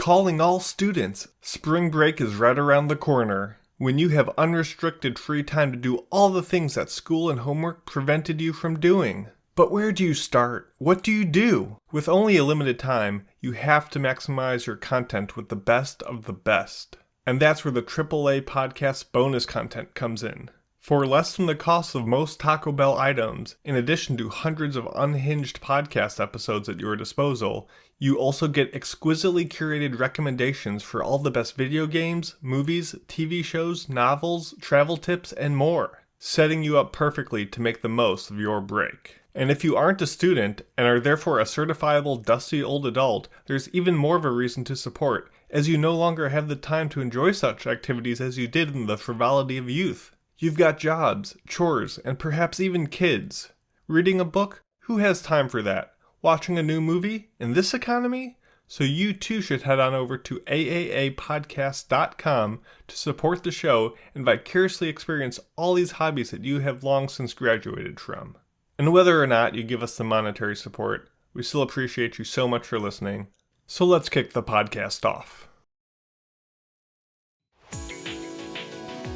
Calling all students, spring break is right around the corner. When you have unrestricted free time to do all the things that school and homework prevented you from doing. But where do you start? What do you do? With only a limited time, you have to maximize your content with the best of the best. And that's where the AAA podcast bonus content comes in. For less than the cost of most Taco Bell items, in addition to hundreds of unhinged podcast episodes at your disposal, you also get exquisitely curated recommendations for all the best video games, movies, TV shows, novels, travel tips, and more, setting you up perfectly to make the most of your break. And if you aren't a student and are therefore a certifiable dusty old adult, there's even more of a reason to support, as you no longer have the time to enjoy such activities as you did in the frivolity of youth. You've got jobs, chores, and perhaps even kids. Reading a book? Who has time for that? Watching a new movie? In this economy? So you too should head on over to AAAPodcast.com to support the show and vicariously experience all these hobbies that you have long since graduated from. And whether or not you give us the monetary support, we still appreciate you so much for listening. So let's kick the podcast off.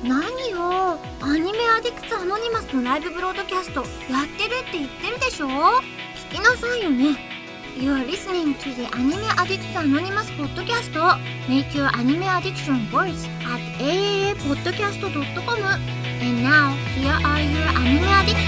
何よ、アニメアディクツアノニマスのライブブロードキャストやってるって言ってるでしょ。聞きなさいよね。You are listening to the Anime Addicts Anonymous Podcast. Make your anime addiction worse at AAAPodcast.com. And now, here are your anime addicts.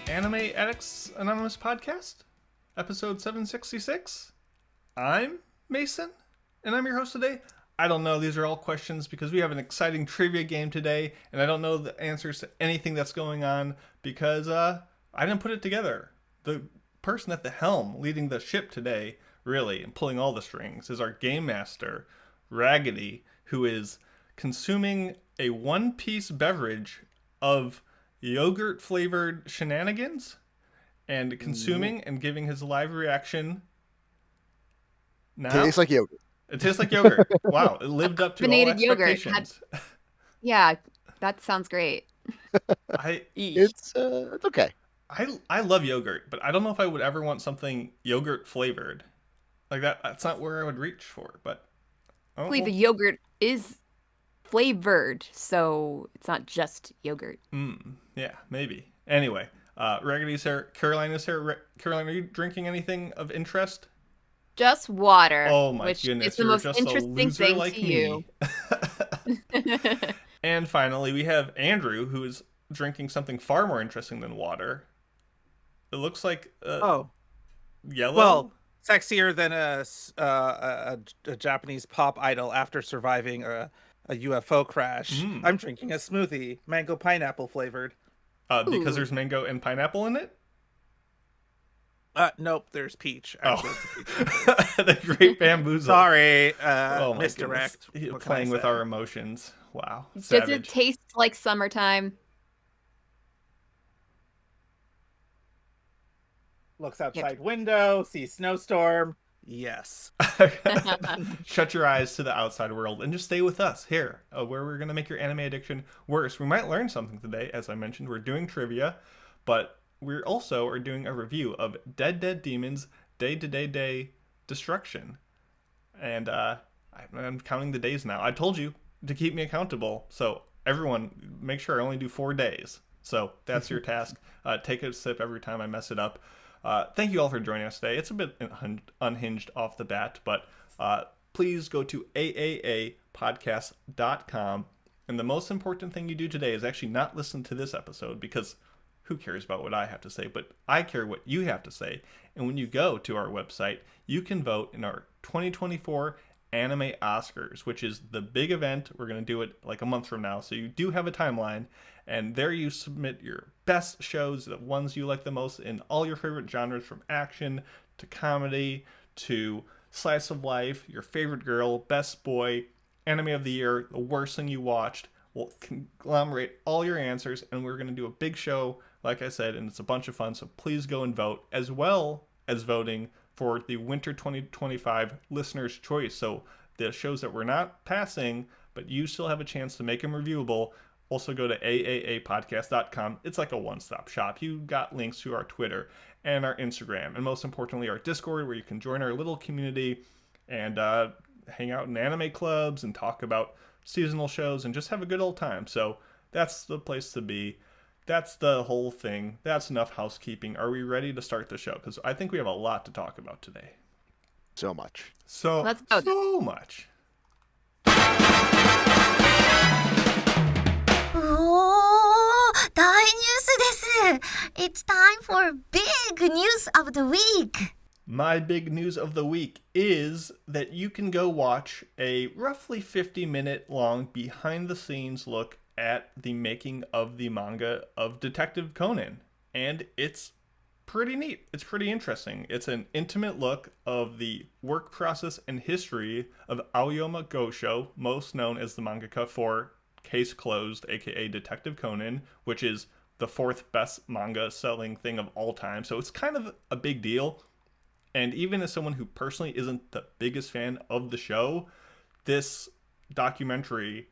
Anime Addicts Anonymous Podcast, episode 766. I'm Mason, and I'm your host today. I don't know, these are all questions because we have an exciting trivia game today, and I don't know the answers to anything that's going on because I didn't put it together. The person at the helm leading the ship today, really, and pulling all the strings, is our game master, Raggedy, who is consuming a one-piece beverage of yogurt-flavored shenanigans and consuming and giving his live reaction now. Tastes like yogurt. It tastes like yogurt. Wow, it lived up to all expectations. Yeah, that sounds great. It's okay. I love yogurt, but I don't know if I would ever want something yogurt-flavored. Like that's not where I would reach for, but... I believe the yogurt is flavored, so it's not just yogurt. Yeah, maybe. Anyway, Raggedy's here. Carolina's here. Caroline, are you drinking anything of interest? Just water. Oh my which goodness, is the you're most just interesting a loser thing like to me. you. And finally, we have Andrew, who is drinking something far more interesting than water. It looks like yellow. Well, sexier than a Japanese pop idol after surviving a UFO crash. I'm drinking a smoothie, mango pineapple flavored. Because there's mango and pineapple in it? Nope, there's peach. The great bamboozle. Sorry, oh misdirect. Playing with our emotions. Wow. Does it taste like summertime? Looks outside window, sees snowstorm. Yes. Shut your eyes to the outside world and just stay with us here, where we're going to make your anime addiction worse. We might learn something today. As I mentioned, we're doing trivia, but we also are doing a review of Dead Dead Demons Day-to-Day Destruction. And I'm counting the days now. I told you to keep me accountable, so everyone, make sure I only do 4 days. So that's your task. Take a sip every time I mess it up. Thank you all for joining us today. It's a bit unhinged off the bat, but please go to AAAPodcast.com. And the most important thing you do today is actually not listen to this episode, because who cares about what I have to say, but I care what you have to say. And when you go to our website, you can vote in our 2024 Anime Oscars, which is the big event. We're going to do it like a month from now, so you do have a timeline. And there you submit your best shows, the ones you like the most in all your favorite genres, from action to comedy to slice of life, your favorite girl, best boy, anime of the year, the worst thing you watched. We'll conglomerate all your answers, and we're going to do a big show, like I said, and it's a bunch of fun. So please go and vote, as well as voting for the Winter 2025 Listener's Choice. So the shows that we're not passing, but you still have a chance to make them reviewable. Also go to AAAPodcast.com. It's like a one-stop shop. You got links to our Twitter and our Instagram, and most importantly, our Discord, where you can join our little community and hang out in anime clubs and talk about seasonal shows and just have a good old time. So that's the place to be. That's the whole thing. That's enough housekeeping. Are we ready to start the show? Because I think we have a lot to talk about today. So much. Let's go. So much. 大ニュースです。It's time for big news of the week. My big news of the week is that you can go watch a roughly 50-minute long behind-the-scenes look at the making of the manga of Detective Conan. And it's pretty neat. It's pretty interesting. It's an intimate look of the work process and history of Aoyama Gosho, most known as the mangaka for Case Closed, aka Detective Conan, which is the 4th best manga selling thing of all time. So it's kind of a big deal. And even as someone who personally isn't the biggest fan of the show, this documentary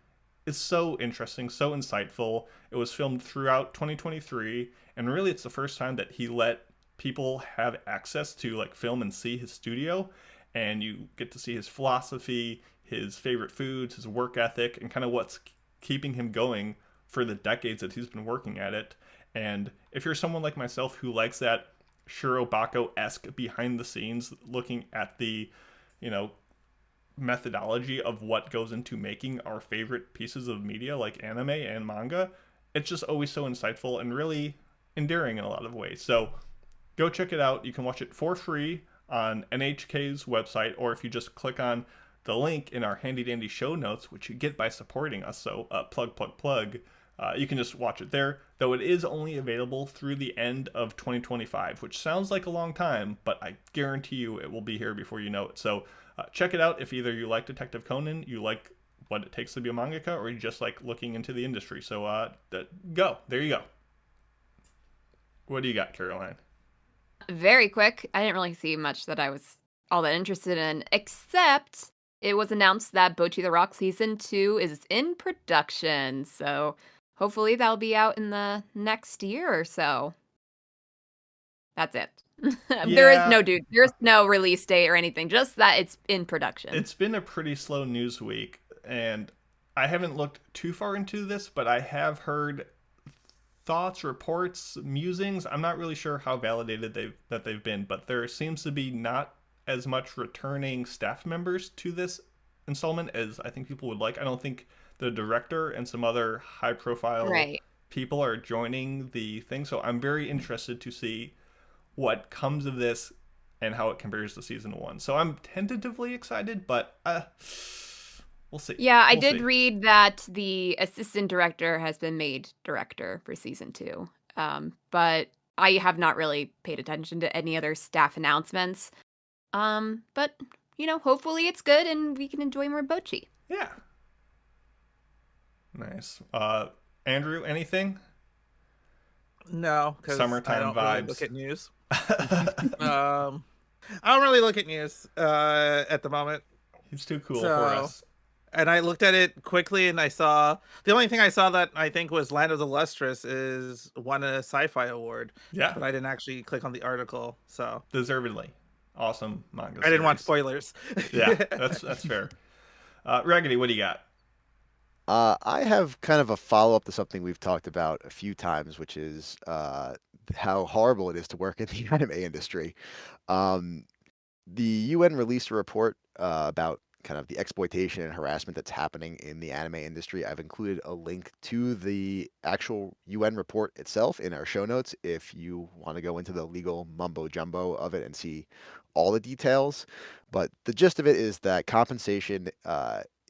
is so interesting, so insightful. It was filmed throughout 2023, and really it's the first time that he let people have access to like film and see his studio, and you get to see his philosophy, his favorite foods, his work ethic, and kind of what's keeping him going for the decades that he's been working at it. And if you're someone like myself who likes that Shirobako-esque behind the scenes, looking at the, methodology of what goes into making our favorite pieces of media like anime and manga, it's just always so insightful and really endearing in a lot of ways. So go check it out. You can watch it for free on NHK's website, or if you just click on the link in our handy dandy show notes, which you get by supporting us. So plug. You can just watch it there, though it is only available through the end of 2025, which sounds like a long time, but I guarantee you it will be here before you know it. So check it out if either you like Detective Conan, you like what it takes to be a mangaka, or you just like looking into the industry. So go. There you go. What do you got, Caroline? Very quick. I didn't really see much that I was all that interested in, except it was announced that Bocchi the Rock Season 2 is in production. So hopefully that'll be out in the next year or so. That's it. There's no release date or anything, just that it's in production. It's been a pretty slow news week, and I haven't looked too far into this, but I have heard thoughts, reports, musings. I'm not really sure how validated they've been, but there seems to be not as much returning staff members to this installment as I think people would like. I don't think the director and some other high-profile people are joining the thing, so I'm very interested to see what comes of this and how it compares to season 1. So I'm tentatively excited, but we'll see. Yeah, I did read that the assistant director has been made director for season 2. But I have not really paid attention to any other staff announcements. But, hopefully it's good and we can enjoy more Bocchi. Yeah. Nice. Andrew, anything? No, because Summertime I don't vibes. really look at news. I don't really look at news at the moment. He's too cool for us. And I looked at it quickly, and I saw the only thing I saw that I think was Land of the Lustrous is won a sci-fi award. Yeah, but I didn't actually click on the article, so deservedly awesome manga. I didn't want spoilers. Yeah, that's fair. Raggedy, what do you got? I have kind of a follow-up to something we've talked about a few times, which is how horrible it is to work in the anime industry. The UN released a report about kind of the exploitation and harassment that's happening in the anime industry. I've included a link to the actual UN report itself in our show notes if you want to go into the legal mumbo jumbo of it and see all the details. But the gist of it is that compensation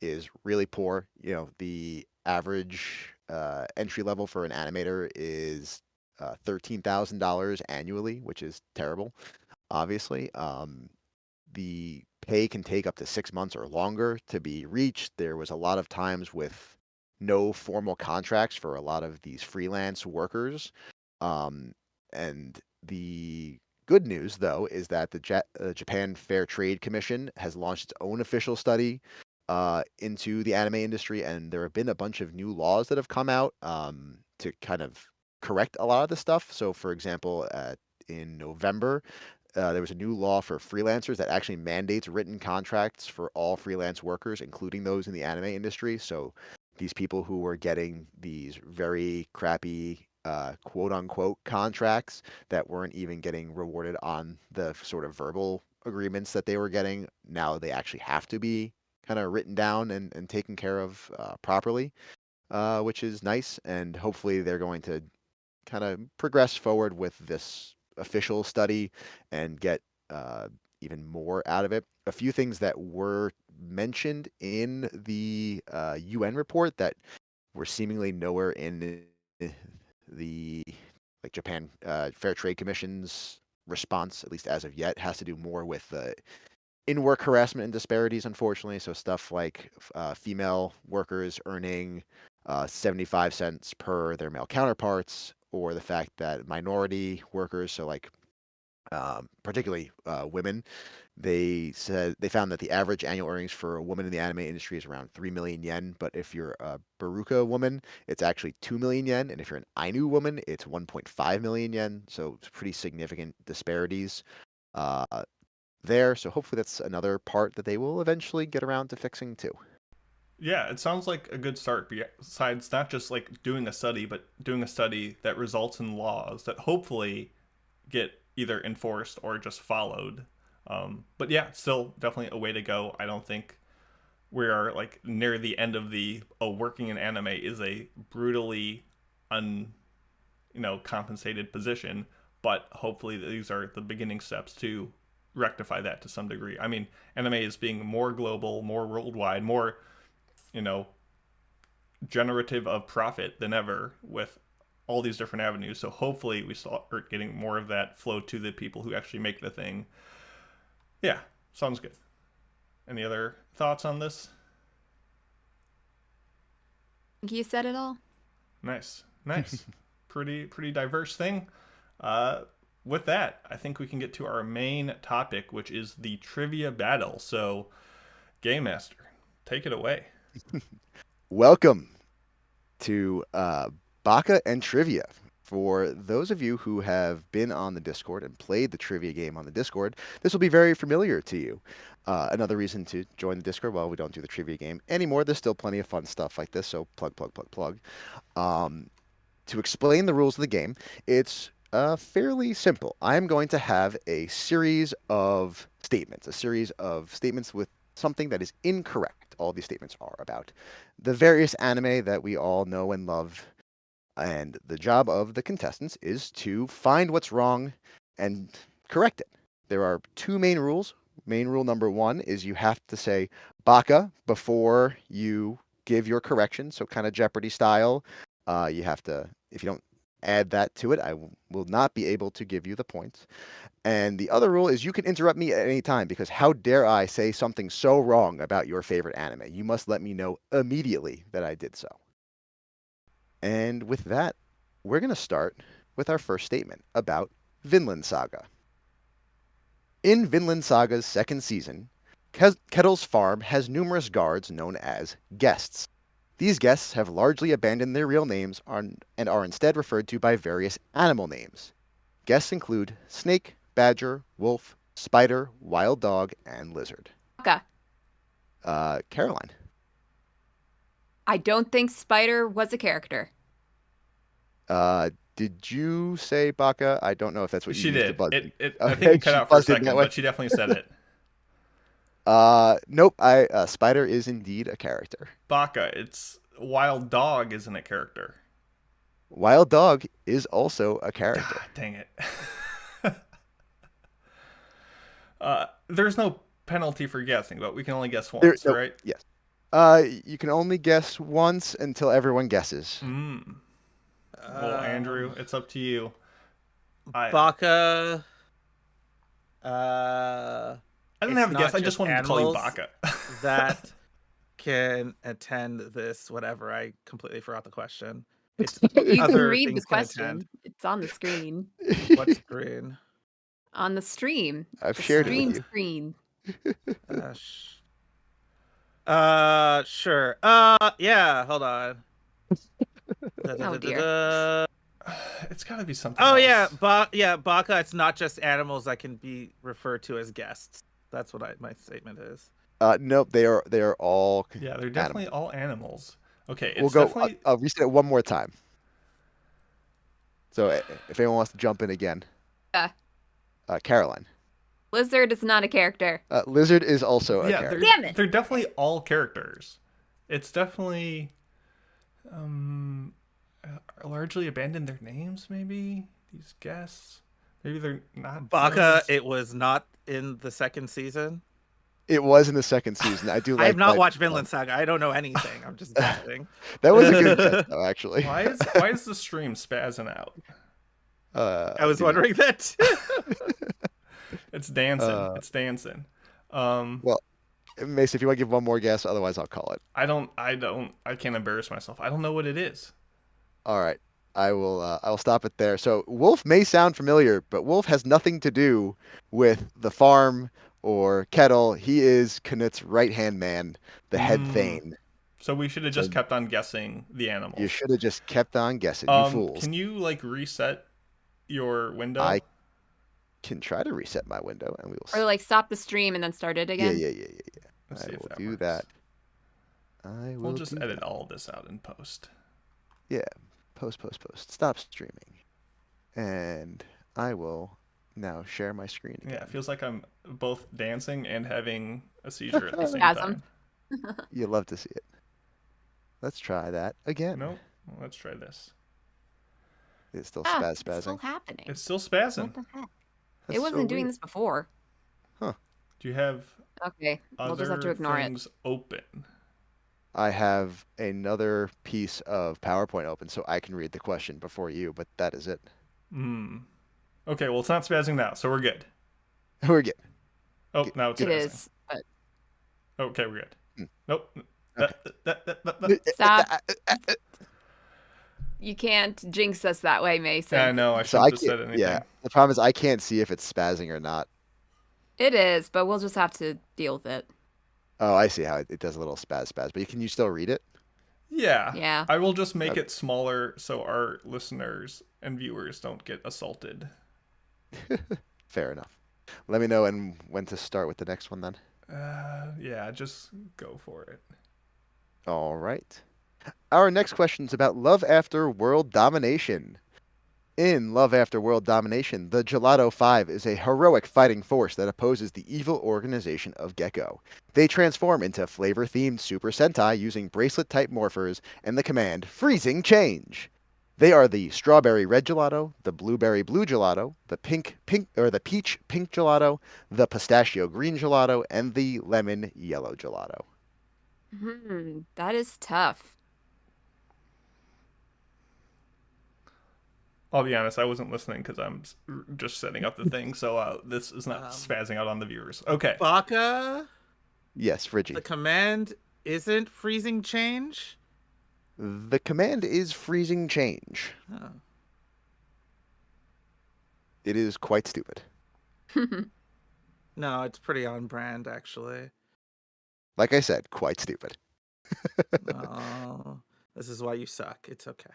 is really poor. The average entry level for an animator is $13,000 annually, which is terrible, obviously. the pay can take up to 6 months or longer to be reached. There was a lot of times with no formal contracts for a lot of these freelance workers. And the good news, though, is that the Japan Fair Trade Commission has launched its own official study into the anime industry, and there have been a bunch of new laws that have come out to kind of correct a lot of this stuff. So, for example, in November, there was a new law for freelancers that actually mandates written contracts for all freelance workers, including those in the anime industry. So these people who were getting these very crappy quote unquote contracts that weren't even getting rewarded on the sort of verbal agreements that they were getting, now they actually have to be kind of written down and taken care of properly, which is nice. And hopefully they're going to kind of progress forward with this official study and get even more out of it. A few things that were mentioned in the UN report that were seemingly nowhere in the Japan Fair Trade Commission's response, at least as of yet, has to do more with in-work harassment and disparities, unfortunately. So stuff like female workers earning 75 cents per their male counterparts, or the fact that minority workers, so particularly women, they found that the average annual earnings for a woman in the anime industry is around 3 million yen. But if you're a Baruka woman, it's actually 2 million yen. And if you're an Ainu woman, it's 1.5 million yen. So it's pretty significant disparities there. So hopefully that's another part that they will eventually get around to fixing too. Yeah, it sounds like a good start, besides not just like doing a study, but doing a study that results in laws that hopefully get either enforced or just followed. But yeah, still definitely a way to go. I don't think we are like near the end of the working in anime is a brutally compensated position, but hopefully these are the beginning steps to rectify that to some degree. I mean, anime is being more global, more worldwide, more generative of profit than ever with all these different avenues. So hopefully we start getting more of that flow to the people who actually make the thing. Yeah, sounds good. Any other thoughts on this? I think you said it all. Nice. Pretty diverse thing. With that, I think we can get to our main topic, which is the trivia battle. So, Game Master, take it away. Welcome to Baka and Trivia. For those of you who have been on the Discord and played the trivia game on the Discord, this will be very familiar to you. Another reason to join the Discord, well, we don't do the trivia game anymore. There's still plenty of fun stuff like this, so plug. To explain the rules of the game, it's fairly simple. I'm going to have a series of statements with something that is incorrect. All these statements are about the various anime that we all know and love. And the job of the contestants is to find what's wrong and correct it. There are two main rules. Main rule number one is you have to say Baka before you give your correction. So kind of Jeopardy style. You have to, if you don't add that to it, I will not be able to give you the points. And the other rule is you can interrupt me at any time, because how dare I say something so wrong about your favorite anime? You must let me know immediately that I did so. And with that, we're going to start with our first statement about Vinland Saga. In Vinland Saga's second season, Kettle's farm has numerous guards known as guests. These guests have largely abandoned their real names and are instead referred to by various animal names. Guests include snake, badger, wolf, spider, wild dog, and lizard. Baka. Caroline. I don't think Spider was a character. Did you say Baka? I don't know if that's what you She used did. to buzz. I think it cut out for a second, but she definitely said it. Nope. Spider is indeed a character. Baka. It's Wild Dog isn't a character. Wild Dog is also a character. God, dang it. There's no penalty for guessing, but we can only guess once, right? Yes. You can only guess once until everyone guesses. Well, Andrew, it's up to you. Baka I didn't it's have a guess. not I just wanted to call you animals Baka. that can attend this whatever. I completely forgot the question. It's You can other read the things can question. attend. It's on the screen. What's green? On the stream. I've The shared it stream with you. screen. Sure. Yeah, hold on. Oh dear. It's got to be something Oh else. yeah, Baka. It's not just animals that can be referred to as guests. That's what my statement is. Nope, they are all. Yeah, they're definitely all animals. Okay, it's We'll go. definitely... I'll reset it one more time. So if anyone wants to jump in again, Caroline. Lizard is not a character. Lizard is also a Yeah, character. Damn it. they're definitely all characters. It's definitely largely abandoned their names, maybe? These guests. Maybe they're not Baka. villains. It was not in the second season. It was in the second season. I do. I have not that- watched Vinland Saga. I don't know anything. I'm just guessing. That was a good guess, though. Actually. Why is the stream spazzing out? I was wondering that. It's dancing. It's dancing. Well, Mason, if you want to give one more guess, otherwise I'll call it. I can't embarrass myself. I don't know what it is. All right. I will stop it there. So Wolf may sound familiar, but Wolf has nothing to do with the farm or Kettle. He is Knut's right-hand man, the head Thane. So we should have just kept on guessing the animals. You should have just kept on guessing, you fools. Can you reset your window? I can try to reset my window, and we will. Or stop the stream and then start it again. Yeah. Let's see I if will that do works. that. I will. We'll just do edit that. all this out in post. Yeah. Post. Stop streaming. And I will now share my screen again. Yeah, it feels like I'm both dancing and having a seizure at the same Spasm. time. You love to see it. Let's try that again. Nope. Well, let's try this. It's still It's still spazzing. happening. It's still spazzing. What the heck? That's It wasn't so doing weird. this before. Do you have Okay, we'll just have to other ignore it. things open? I have another piece of PowerPoint open so I can read the question before you, but that is it. Okay, well, it's not spazzing now, so we're good. We're good. Oh, now it's It spazzing. is, but Okay, we're good. Nope. Okay. stop. You can't jinx us that way, Mason. Yeah, I know. I So shouldn't I have said can't. anything. Yeah. The problem is I can't see if it's spazzing or not. It is, but we'll just have to deal with it. Oh, I see how it does a little spaz. But can you still read it? Yeah. Yeah. I will just make it smaller so our listeners and viewers don't get assaulted. Fair enough. Let me know when to start with the next one then. Yeah, just go for it. All right. Our next question is about Love After World Domination. In Love After World Domination, the Gelato 5 is a heroic fighting force that opposes the evil organization of Gecko. They transform into flavor-themed Super Sentai using bracelet-type morphers and the command Freezing Change. They are the Strawberry Red Gelato, the Blueberry Blue Gelato, the Peach Pink Gelato, the Pistachio Green Gelato, and the Lemon Yellow Gelato. That is tough. I'll be honest, I wasn't listening because I'm just setting up the thing, so this is not spazzing out on the viewers. Okay. Baka. Yes, Friggy. The command isn't freezing change. The command is Freezing Change. Oh. It is quite stupid. No, it's pretty on brand actually. Like I said, quite stupid. Oh, this is why you suck. It's okay.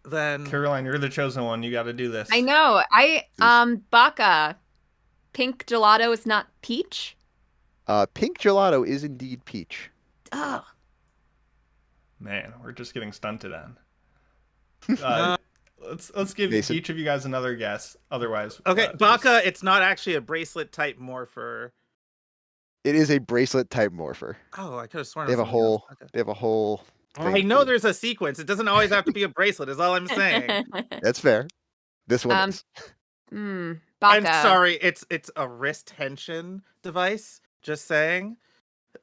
Then Caroline, you're the chosen one. You got to do this. I know. Baka. Pink gelato is not peach? Pink Gelato is indeed peach. Oh. Man, we're just getting stunted on. Let's give Mason. each of you guys another guess. Otherwise, okay, Baka. It's not actually a bracelet type morpher. It is a bracelet type morpher. Oh, I could have sworn. They it have was a something else. whole. Okay. They have a whole. I thing know for- there's a sequence. It doesn't always have to be a bracelet. Is all I'm saying. That's fair. This one is. Baka. I'm sorry. It's a wrist tension device. Just saying.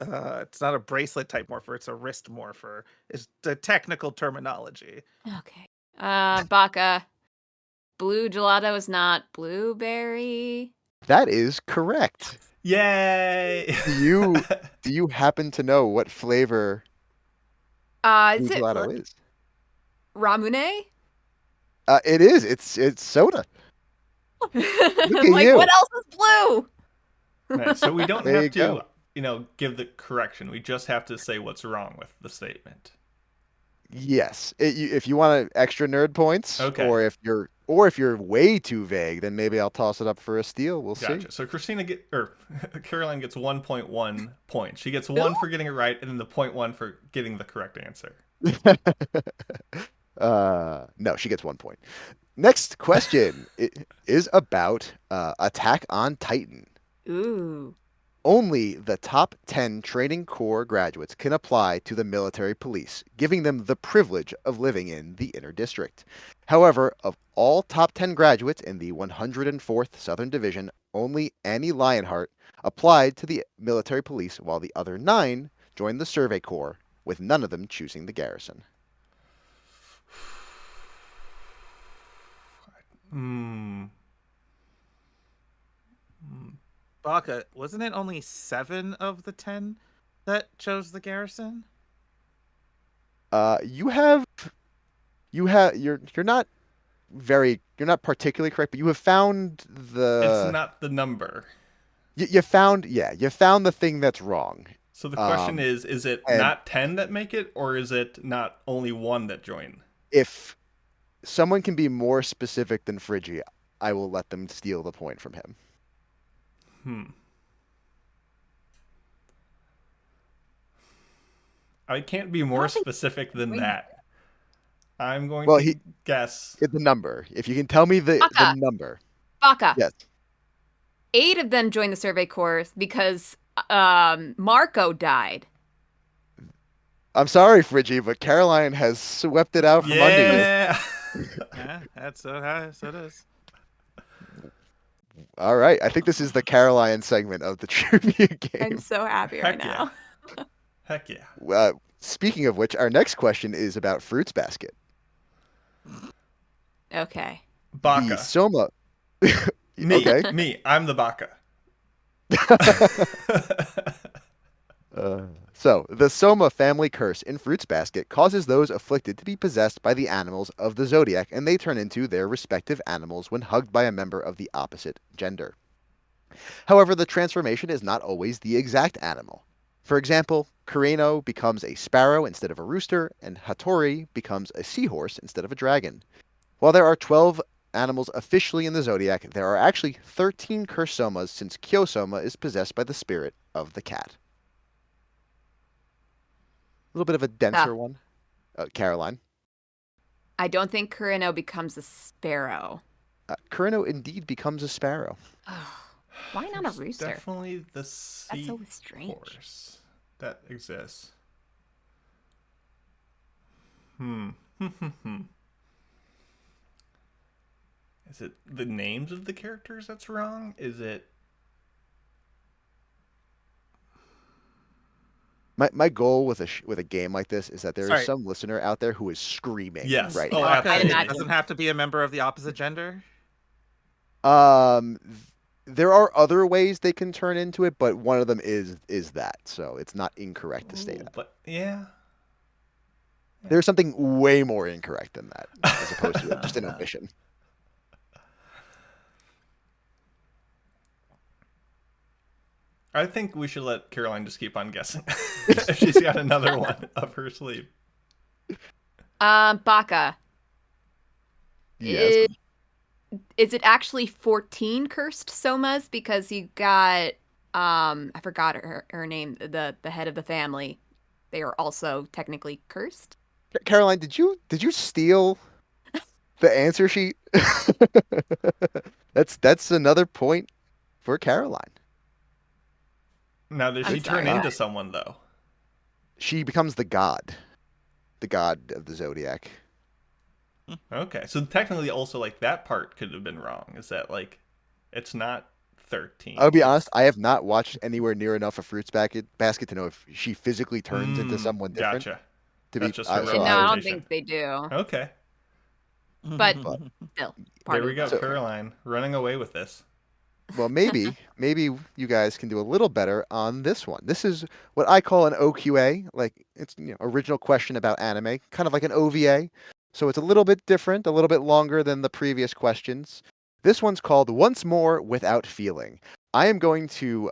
It's not a bracelet type morpher. It's a wrist morpher. It's the technical terminology. Okay. Baka. Blue gelato is not blueberry. That is correct. Yay! Do you happen to know what flavor Is blue it gelato is? Ramune? It is. It's soda. Look at Like, you. what else is blue? Nice. So we don't There have you to, go. give the correction. We just have to say what's wrong with the statement. Yes. If you want extra nerd points, Okay. or if you're way too vague, then maybe I'll toss it up for a steal. We'll see. Gotcha. So Caroline gets 1.1 points. She gets 1 for getting it right, and then the 0.1 for getting the correct answer. No, she gets 1 point. Next question is about Attack on Titan. Ooh. Only the top 10 training corps graduates can apply to the military police, giving them the privilege of living in the inner district. However, of all top 10 graduates in the 104th Southern Division, only Annie Lionheart applied to the military police, while the other 9 joined the Survey Corps, with none of them choosing the garrison. Baka, wasn't it only 7 of the 10 that chose the garrison? You're not particularly correct, but you have found It's not the number. you found the thing that's wrong. So the question is it and- not 10 that make it, or is it not only 1 that join? If someone can be more specific than Friggy, I will let them steal the point from him. I can't be more specific than that. I'm going to guess. The number. If you can tell me the number. Baka. Yes. 8 of them joined the Survey Corps because Marco died. I'm sorry, Friggy, but Caroline has swept it out from under you. Yeah. Yeah, that's so it is. All right. I think this is the Caroline segment of the trivia game. I'm so happy right now. Heck yeah. Speaking of which, our next question is about Fruits Basket. Okay. Baka. The Soma. Me. I'm the Baka. So, the Soma family curse in Fruits Basket causes those afflicted to be possessed by the animals of the zodiac, and they turn into their respective animals when hugged by a member of the opposite gender. However, the transformation is not always the exact animal. For example, Kureno becomes a sparrow instead of a rooster, and Hattori becomes a seahorse instead of a dragon. While there are 12 animals officially in the zodiac, there are actually 13 cursed Somas, since Kyosoma is possessed by the spirit of the cat. A little bit of a denser one. Caroline. I don't think Kureno becomes a sparrow. Kureno indeed becomes a sparrow. Oh, why not a rooster? Definitely the sea That's so strange. horse that exists. Is it the names of the characters that's wrong? Is it... My goal with a game like this is that there is some listener out there who is screaming Yes. right Oh, now. absolutely. It doesn't have to be a member of the opposite gender. There are other ways they can turn into it, but one of them is that, so it's not incorrect to say that. But yeah. There's something way more incorrect than that, as opposed to just an omission. I think we should let Caroline just keep on guessing. She's got another one up her sleeve. Baka. Yes. Is it actually 14 cursed Somas? Because you got I forgot her name, the head of the family. They are also technically cursed. Caroline, did you steal the answer sheet? That's another point for Caroline. Now, does she turn into someone, though? She becomes the god of the zodiac. Okay, so technically also, like, that part could have been wrong. Is that, like, it's not 13. I'll be honest, I have not watched anywhere near enough of Fruits Basket to know if she physically turns into someone different. Gotcha. That's just her No, I don't think they do. Okay. But still, There we go, Caroline, running away with this. Well, maybe you guys can do a little better on this one. This is what I call an OQA, like it's original question about anime, kind of like an OVA. So it's a little bit different, a little bit longer than the previous questions. This one's called Once More Without Feeling. I am going to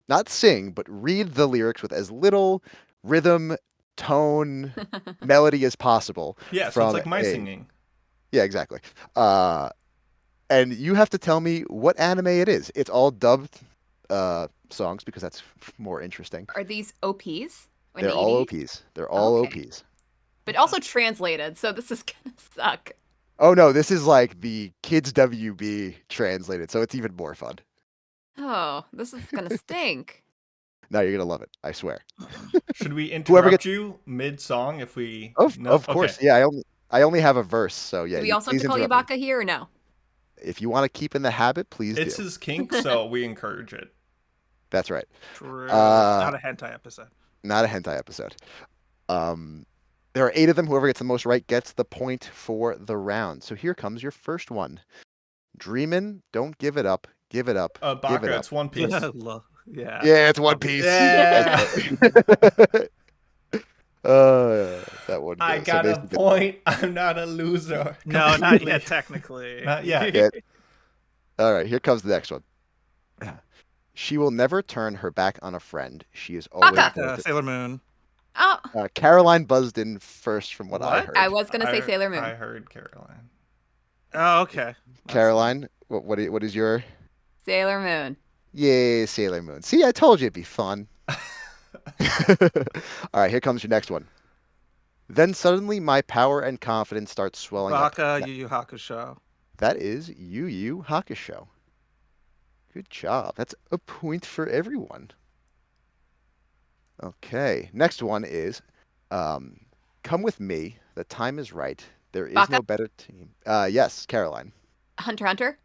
not sing, but read the lyrics with as little rhythm, tone, melody as possible. Yeah, so from it's like my singing. Yeah, exactly. And you have to tell me what anime it is. It's all dubbed songs because that's more interesting. Are these OPs? In They're the all 80s? OPs. They're all Okay. OPs. But also translated, so this is gonna suck. Oh no, this is like the Kids WB translated, so it's even more fun. Oh, this is gonna stink. No, you're gonna love it. I swear. Should we Whoever interrupt gets- you mid-song if we... Of course, Okay. yeah. I only have a verse, so yeah. Do we you also have please to call you interrupt me. Baka here or no? If you want to keep in the habit, please It's do. his kink, so we encourage it. That's right. True. Not a hentai episode. Not a hentai episode. There are 8 of them. Whoever gets the most right gets the point for the round. So here comes your first one. Dreamin', don't give it up. Give it up. Give Baka, it up. it's One Piece. Yeah. Yeah, it's One Piece. Yeah. That one. I goes. got So a basically- point. I'm not a loser. No, not Completely. yet, technically. Not yet. Yeah. All right, here comes the next one. She will never turn her back on a friend. She is always Baka. there to- Sailor Moon. Oh, Caroline buzzed in first from what I What? heard. I was gonna say Sailor Moon. I heard Caroline. Oh, okay. Caroline, what is your... Sailor Moon. Yay, Sailor Moon. See, I told you it'd be fun. All right, here comes your next one. Then suddenly my power and confidence start swelling up. Baka, Yu Yu Hakusho. That is Yu Yu Hakusho. Good job. That's a point for everyone. Okay, next one is Come With Me. The time is right. There is Baka? no better team. Yes, Caroline. Hunter x Hunter.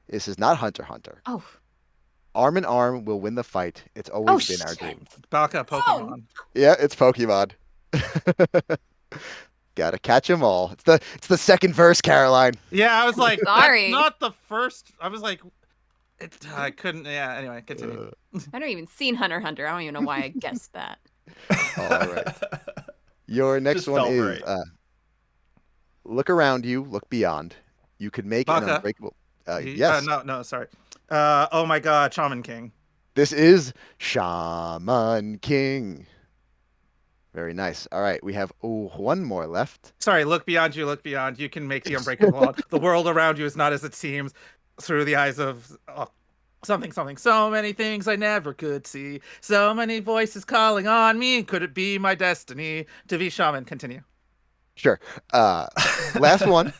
This is not Hunter x Hunter. Oh. Arm in arm will win the fight. It's always been our shit. dream. Baka, Pokemon. Yeah, it's Pokemon. Gotta catch 'em all. It's the second verse, Caroline. Yeah, I was like, Sorry. that's not the first. I was like, I couldn't. Yeah, anyway, continue. I don't even seen Hunter x Hunter. I don't even know why I guessed that. All right. Your next Just one felt is right. look around you, look beyond. You could make an Baka. unbreakable. Yes. No, sorry. Oh my God, Shaman King. This is Shaman King. Very nice. All right, we have one more left. Sorry, look beyond you, look beyond. You can make the unbreakable wall. The world around you is not as it seems through the eyes of something. So many things I never could see. So many voices calling on me. Could it be my destiny to be shaman? Continue. Sure. Last one.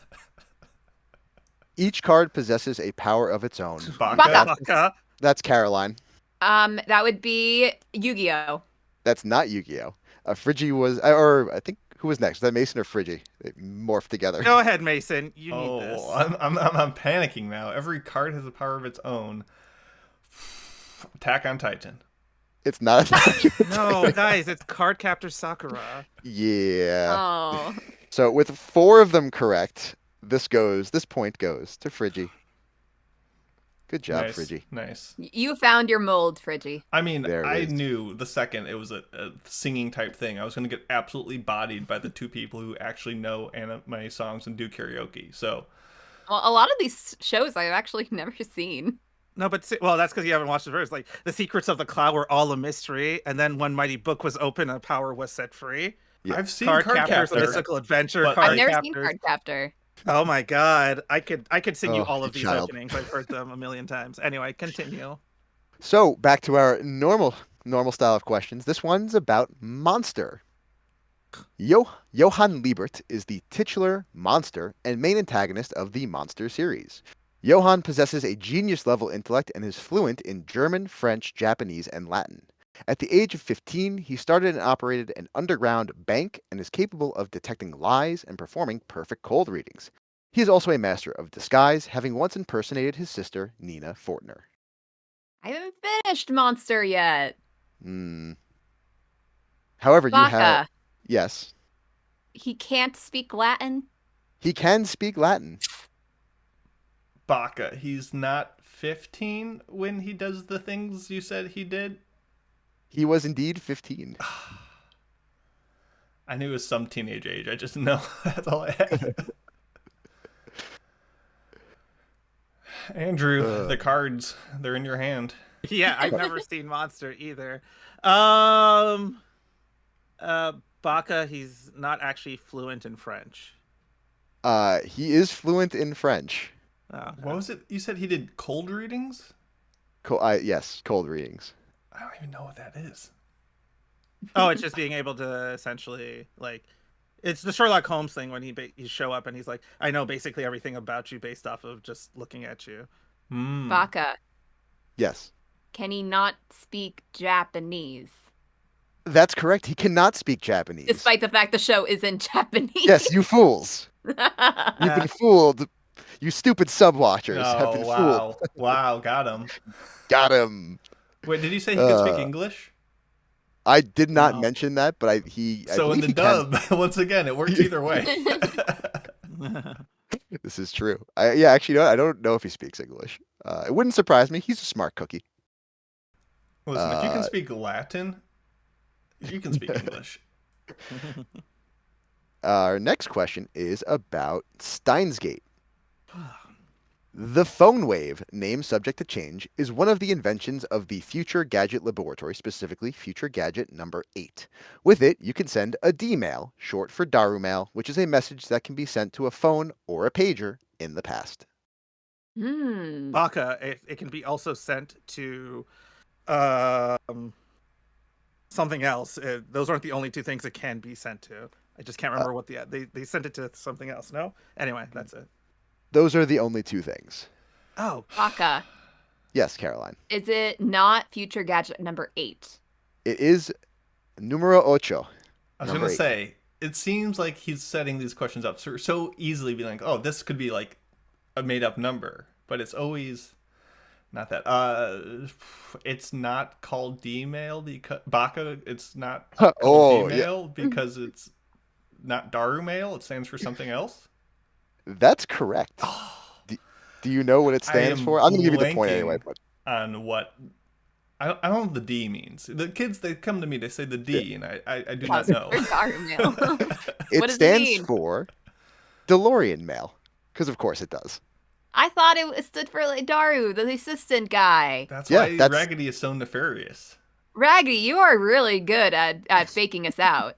Each card possesses a power of its own. Baka. Baka. That's Caroline. That would be Yu-Gi-Oh. That's not Yu-Gi-Oh. Friggy was, or I think who was next? Was that Mason or Friggy? They morphed together. Go ahead, Mason. You need this. I'm panicking now. Every card has a power of its own. Attack on Titan. It's not. No, guys, it's Cardcaptor Sakura. Yeah. Oh. So with 4 of them correct, this point goes to Friggy. Good job, Nice. Friggy. Nice. You found your mold, Friggy. I mean, There it I is. knew the second it was a singing type thing, I was going to get absolutely bodied by the 2 people who actually know anime songs and do karaoke. So, Well, a lot of these shows I've actually never seen. No, but that's because you haven't watched the verse. Like the secrets of the cloud were all a mystery, and then when Mighty Book was open, a power was set free. Yeah. I've seen Cardcaptor's Cardcaptor. mystical adventure. but- I've never seen Cardcaptor's- Cardcaptor. Oh my God, I could sing you Oh, all you of these child. openings. I've heard them a million times. Anyway, continue. So back to our normal style of questions. This one's about Monster. Johann Liebert is the titular monster and main antagonist of the Monster series. Johann possesses a genius-level intellect and is fluent in German, French, Japanese, and Latin. At the age of 15, he started and operated an underground bank and is capable of detecting lies and performing perfect cold readings. He is also a master of disguise, having once impersonated his sister, Nina Fortner. I haven't finished Monster yet. However, you have... Baka. Yes. He can't speak Latin. He can speak Latin. Baka, he's not 15 when he does the things you said he did? He was indeed 15. I knew it was some teenage age. I just know. That's all I had. Andrew, the cards, they're in your hand. Yeah, I've never seen Monster either. Baka, he's not actually fluent in French. He is fluent in French. Oh, What was it? You said he did cold readings? Yes, cold readings. I don't even know what that is. Oh, it's just being able to essentially, like, it's the Sherlock Holmes thing when you show up and he's like, I know basically everything about you based off of just looking at you. Baka, Yes. can he not speak Japanese? That's correct. He cannot speak Japanese. Despite the fact the show is in Japanese. Yes, you fools. You've been fooled. You stupid sub-watchers have been fooled. Wow, got him. Got him. Wait, did you say he could speak English? I did not No. mention that, but I So in believe the he can. dub, once again, it works either way. This is true. Actually, I don't know if he speaks English. It wouldn't surprise me. He's a smart cookie. Listen, if you can speak Latin, you can speak English. Our next question is about Steins Gate. The phone wave, name subject to change, is one of the inventions of the Future Gadget Laboratory, specifically Future Gadget number 8. With it, you can send a D-mail, short for Daru Mail, which is a message that can be sent to a phone or a pager in the past. Baka, it can be also sent to something else. Those aren't the only two things it can be sent to. I just can't remember what they sent it to something else. No? Anyway, that's it. Those are the only two things. Oh. Baka, Yes, Caroline. is it not Future Gadget number 8? It is numero ocho. I was Number going to 8. say, it seems like he's setting these questions up so easily, being like, oh, this could be like a made up number, but it's always not that. It's not called D-mail because Baka. It's not called D-mail because it's not Daru Mail. It stands for something else. That's correct. Do you know what it stands for? I'm going to give you the point blanking anyway. But on what I don't know what the D means. The kids, they come to me, they say the D, and I do not know. Daru Mail. it What does it stands mean? for DeLorean Mail. Because of course it does. I thought it stood for like Daru, the assistant guy. That's Yeah, why that's- Raggedy is so nefarious. Raggy, you are really good at faking us out.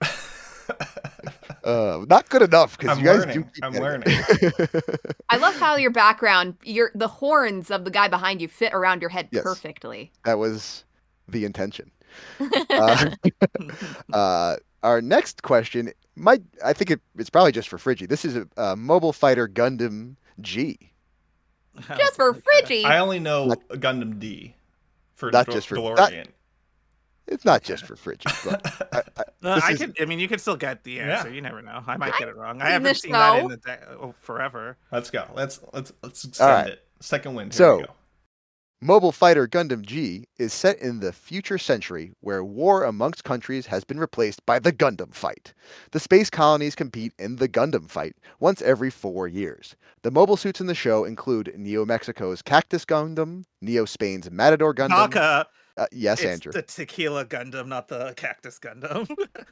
Not good enough because I'm you guys learning. do keep I'm getting learning. it. I love how your background, the horns of the guy behind you fit around your head Yes. perfectly. That was the intention. Our next question I think it's probably just for Friggy. This is a Mobile Fighter Gundam G. Just for Friggy. I only know Gundam D for Not just for- DeLorean. It's not just for Friggy, but this is- You can still get the answer. Yeah. You never know. I might get it wrong. I seen haven't this seen that show. in forever. Let's go. Let's extend right. it. Second win. Here So- we go. Mobile Fighter Gundam G is set in the future century where war amongst countries has been replaced by the Gundam fight. The space colonies compete in the Gundam fight once every 4 years. The mobile suits in the show include Neo Mexico's Cactus Gundam, Neo Spain's Matador Gundam. Baka, Yes, it's Andrew. the Tequila Gundam, not the Cactus Gundam.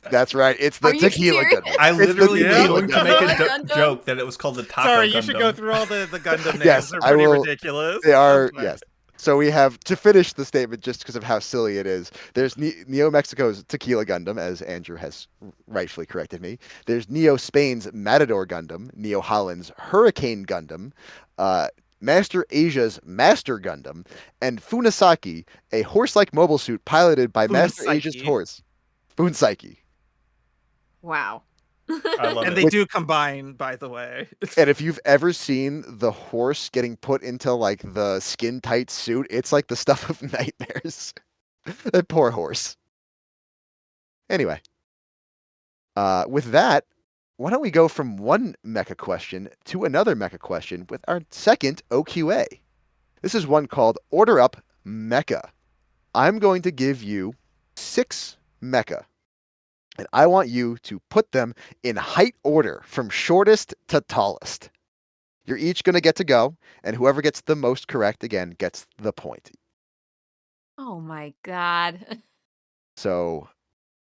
That's right. It's the Are you Tequila serious? Gundam. I It's the literally was Tequila going to Gundam. make a Gundam? joke that it was called the Taco Sorry, Gundam. you should go through all the Gundam names. Yes, They're I pretty will- ridiculous. They are, Okay. yes. So we have, to finish the statement, just because of how silly it is, there's Neo Mexico's Tequila Gundam, as Andrew has rightfully corrected me. There's Neo Spain's Matador Gundam, Neo Holland's Hurricane Gundam, Master Asia's Master Gundam, and Funasaki, a horse-like mobile suit piloted by Master Funasaki. Asia's horse, Funsaki. Wow. I love And it. they do combine, by the way. And if you've ever seen the horse getting put into like the skin tight suit, it's like the stuff of nightmares. That poor horse. Anyway, with that, why don't we go from one mecha question to another mecha question with our second OQA? This is one called Order Up Mecha. I'm going to give you 6 mecha, and I want you to put them in height order from shortest to tallest. You're each going to get to go, and whoever gets the most correct again gets the point. Oh my god. So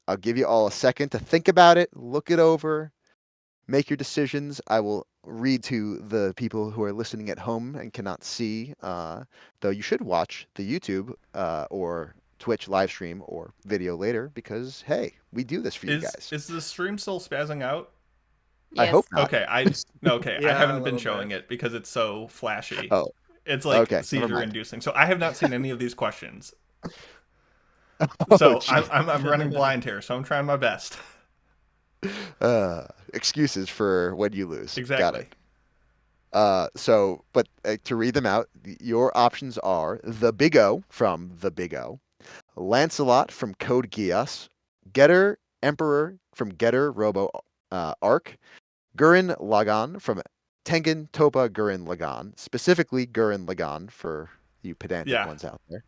I'll give you all a second to think about it, look it over, make your decisions. I will read to the people who are listening at home and cannot see, though you should watch the YouTube or Twitch live stream or video later because, hey, we do this for you guys. Is the stream still spazzing out? I hope not. Okay, I Yeah, a haven't been little showing bit. it because it's so flashy. Oh, It's like okay, never seizure mind. inducing. So I have not seen any of these questions. Oh, So geez. I'm running blind here, so I'm trying my best. Excuses for when you lose. Got Exactly. it. But to read them out, your options are the Big O from the Big O, Lancelot from Code Geass, Getter Emperor from Getter Robo Arc, Gurren Lagann from Tengen Toppa Gurren Lagann, specifically Gurren Lagann for you pedantic Yeah. ones out there.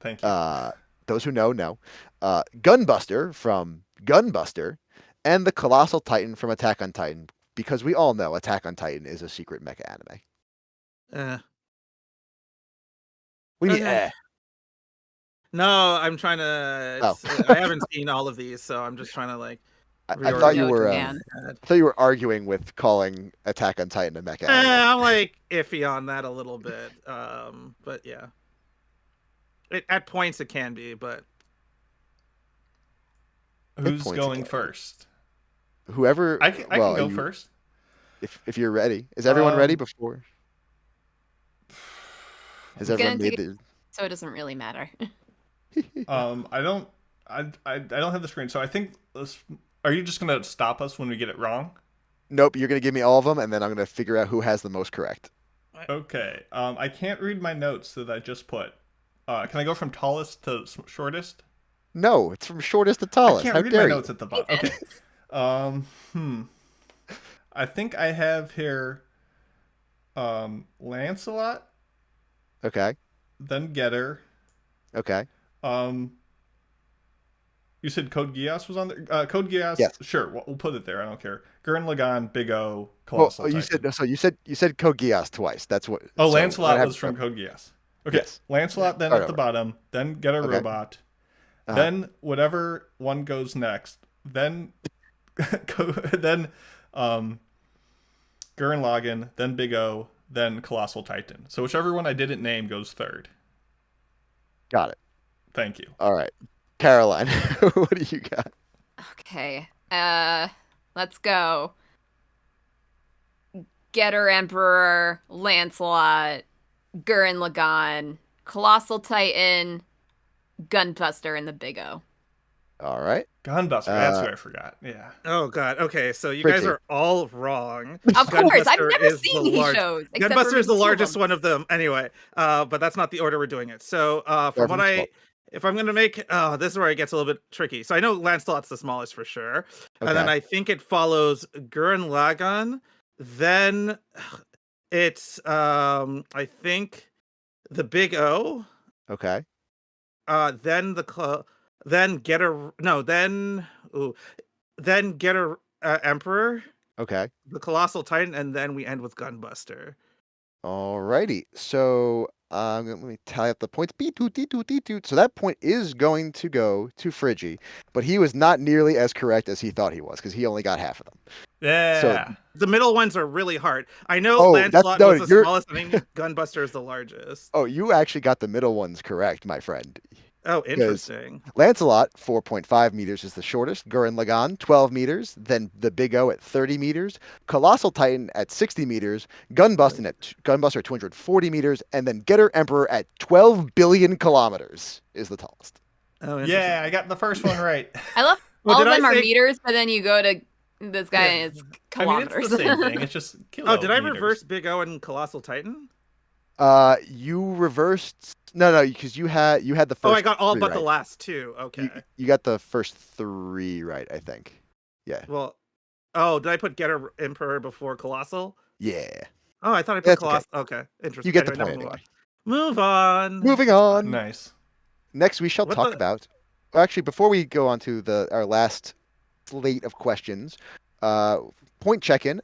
Thank you. Those who know. Gunbuster from Gunbuster, and the Colossal Titan from Attack on Titan, because we all know Attack on Titan is a secret mecha anime. What do you mean, Okay. No, I'm trying to. I haven't seen all of these, so I'm just trying to like. I thought you No, were. man. I thought you were arguing with calling Attack on Titan a mecha anime. I'm like iffy on that a little bit. But yeah. At points it can be, but Who's points going again. first? Whoever. I can go first. If you're ready, is everyone ready before? Has I'm everyone gonna made take the? So it doesn't really matter. I don't have the screen, so I think are you just gonna stop us when we get it wrong? Nope. You're gonna give me all of them, and then I'm gonna figure out who has the most correct. Okay. I can't read my notes that I just put. Can I go from tallest to shortest? No, it's from shortest to tallest. I can't How read dare my you? notes at the bottom. Okay. I think I have here Lancelot, Okay. then Getter. Okay. You said Code Geass was on there? Code Geass, Yes. sure, we'll put it there. I don't care. Gurren Lagann, Big O, Well, Colossal Titan. you said Code Geass twice. That's what. Oh, so Lancelot I was from Code Geass. Okay, Yes. Lancelot then Start at the over. bottom, then Get a Okay. Robot, then whatever one goes next, then then Gurren Lagann, then Big O, then Colossal Titan. So whichever one I didn't name goes third. Got it. Thank you. All right, Caroline, what do you got? Okay. Let's go. Getter Emperor, Lancelot, Gurren Lagann, Colossal Titan, Gunbuster, and the Big O. All right. Gunbuster, that's who I forgot. Yeah. oh god. Okay, so you guys Pretty. are all wrong. Of course, I've Gunbuster never is seen the these large- shows. except for Gunbuster is the two of largest them. one of them. Anyway, but that's not the order we're doing it. So Start from what from small. if I'm gonna make, this is where it gets a little bit tricky. So I know Lancelot's the smallest for sure, and then Okay. I think it follows Gurren Lagann. Then it's I think the Big O. Okay. Then then get a Emperor, Okay. the Colossal Titan, and then we end with Gunbuster. All righty. So let me tally up the points. Beep, doot, dee, doot, dee, doot. So that point is going to go to Friggy, but he was not nearly as correct as he thought he was because he only got half of them. Yeah. The middle ones are really hard. I know Oh, Lancelot no, was the you're- smallest. I think Gunbuster is the largest. Oh, you actually got the middle ones correct, my friend. Oh, interesting. Lancelot, 4.5 meters is the shortest. Gurren Lagann, 12 meters. Then the Big O at 30 meters. Colossal Titan at 60 meters. Gunbuster at 240 meters. And then Getter Emperor at 12 billion kilometers is the tallest. Oh, interesting. Yeah, I got the first one right. I love Well, all of did I them are say- meters, but then you go to this guy and it's I mean, kilometers. it's the same thing. It's just Oh, did I kilometers. reverse Big O and Colossal Titan? You reversed. No, because you had the first. Oh, I got all three but the right. last two. Okay. You got the first three right, I think. Yeah. Well, oh, did I put Getter Emperor before Colossal? Yeah. Oh, I thought I put That's okay. Colossal. Okay, interesting. You get the Anyway, point now anyway. Move on. Moving on. Nice. Next, we shall What talk the- about. Well, actually, before we go on to our last slate of questions, point check-in.